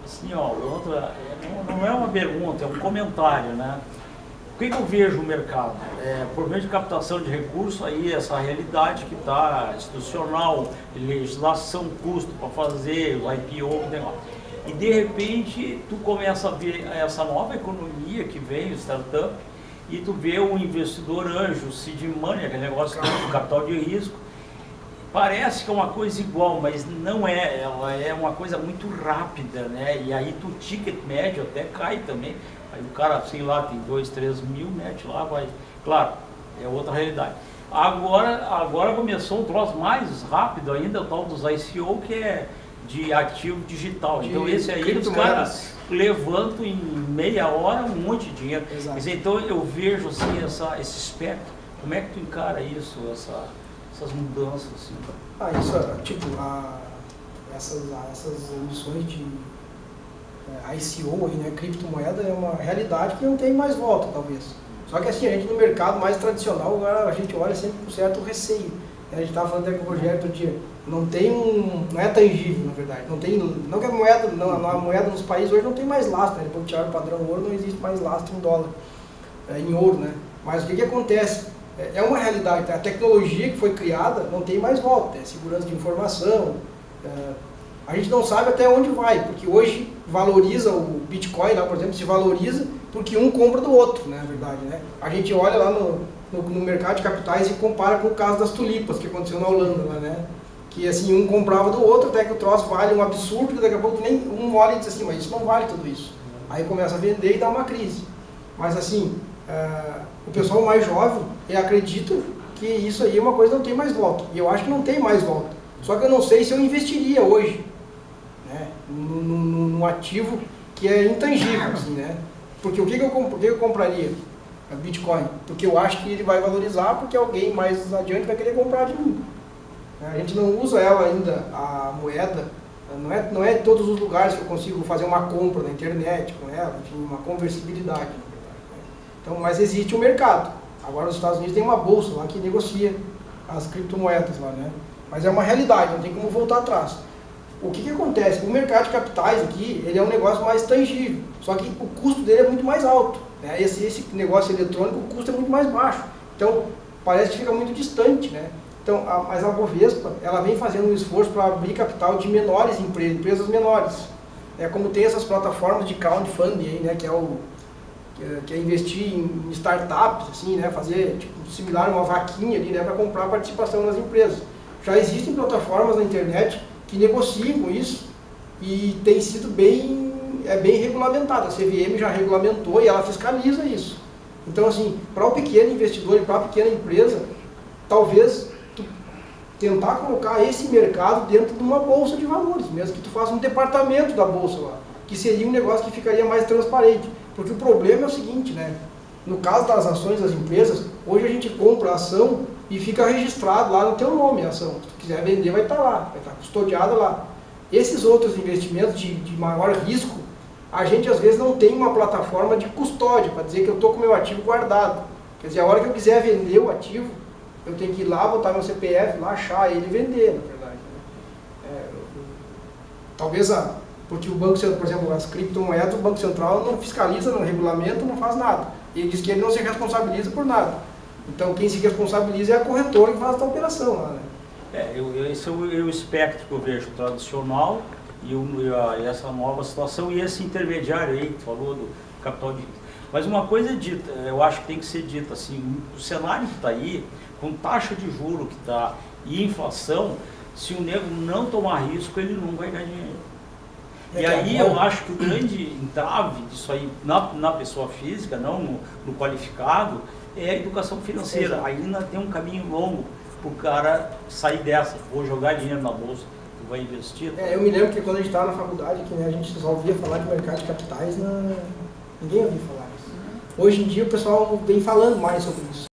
Assim, ó, outra, não é uma pergunta, é um comentário, né? O que eu vejo o mercado? Por meio de captação de recursos, aí essa realidade que está institucional, legislação, custo para fazer, o IPO, negócio. E de repente tu começa a ver essa nova economia que vem, o startup, e tu vê o investidor anjo, seed money, aquele negócio do capital de risco. Parece que é uma coisa igual, mas não é, ela é uma coisa muito rápida, né? E aí o ticket médio até cai também. Aí o cara, sei lá, tem 2, 3 mil, mete lá, vai. Claro, é outra realidade. Agora começou um troço mais rápido ainda, o tal dos ICO, que é de ativo digital. Então esse aí os caras levantam em meia hora um monte de dinheiro. Exato. Então eu vejo assim esse espectro. Como é que tu encara isso, essa essas mudanças? Assim? Isso, tipo, essas emissões de ICO, aí, né, criptomoeda, é uma realidade que não tem mais volta, talvez. Só que assim, a gente no mercado mais tradicional, agora a gente olha sempre com certo receio. A gente estava falando até com o Rogério outro dia, não é tangível, na verdade. Não que a moeda nos países hoje não tem mais lastro, né? Depois que tiraram o padrão ouro, não existe mais lastro em dólar, em ouro, né? Mas o que acontece? É uma realidade, a tecnologia que foi criada não tem mais volta, segurança de informação, a gente não sabe até onde vai, porque hoje valoriza o Bitcoin, lá, por exemplo, se valoriza porque um compra do outro, né, na verdade, né? A gente olha lá no mercado de capitais e compara com o caso das tulipas, que aconteceu na Holanda, lá, né? Que assim, um comprava do outro, até que o troço vale um absurdo, que daqui a pouco nem um olha e diz assim, mas isso não vale tudo isso. Aí começa a vender e dá uma crise. Mas assim, o pessoal mais jovem acredita que isso aí é uma coisa que não tem mais volta. E eu acho que não tem mais volta. Só que eu não sei se eu investiria hoje, né, num ativo que é intangível, assim, né? Porque o que eu compraria? Bitcoin. Porque eu acho que ele vai valorizar, porque alguém mais adiante vai querer comprar de mim. A gente não usa ela ainda, a moeda, não é em todos os lugares que eu consigo fazer uma compra na internet com ela, enfim, uma conversibilidade, na verdade, né? Então, mas existe um mercado. Agora os Estados Unidos tem uma bolsa lá que negocia as criptomoedas lá, né? Mas é uma realidade, não tem como voltar atrás. O que acontece? O mercado de capitais aqui, ele é um negócio mais tangível, só que o custo dele é muito mais alto, né? Esse negócio eletrônico, o custo é muito mais baixo. Então, parece que fica muito distante, né? Então, mas a Bovespa, ela vem fazendo um esforço para abrir capital de menores empresas menores. Como tem essas plataformas de crowdfunding aí, né? Que é investir em startups, assim, né? Fazer tipo, similar uma vaquinha ali, né? Para comprar participação nas empresas. Já existem plataformas na internet que negociam com isso e tem sido bem regulamentado. A CVM já regulamentou e ela fiscaliza isso. Então, assim, para o pequeno investidor e para a pequena empresa, talvez tentar colocar esse mercado dentro de uma bolsa de valores, mesmo que tu faça um departamento da bolsa lá, que seria um negócio que ficaria mais transparente. Porque o problema é o seguinte, né? No caso das ações das empresas, hoje a gente compra a ação e fica registrado lá no teu nome a ação. Se tu quiser vender, vai estar lá, vai estar custodiada lá. Esses outros investimentos de maior risco, a gente às vezes não tem uma plataforma de custódia para dizer que eu estou com o meu ativo guardado. Quer dizer, a hora que eu quiser vender o ativo, eu tenho que ir lá, botar meu CPF, lá achar ele e vender, na verdade. Talvez, porque o Banco Central, por exemplo, as criptomoedas, o Banco Central não fiscaliza, não regulamenta, não faz nada. Ele diz que ele não se responsabiliza por nada. Então, quem se responsabiliza é a corretora que faz essa operação lá, né? Esse é o espectro que eu vejo, tradicional e essa nova situação e esse intermediário aí que tu falou do capital de risco. Mas uma coisa é dita, eu acho que tem que ser dita assim, o cenário que está aí, com taxa de juros que está e inflação, se o nego não tomar risco, ele não vai ganhar dinheiro. E aí eu acho que o grande entrave disso aí na pessoa física, não no qualificado, é a educação financeira. Exato. Ainda tem um caminho longo para o cara sair dessa. Vou jogar dinheiro na bolsa, tu vai investir. Eu me lembro que quando a gente estava na faculdade, que, né, a gente só ouvia falar de mercado de capitais, ninguém ouvia falar isso. Hoje em dia o pessoal vem falando mais sobre isso.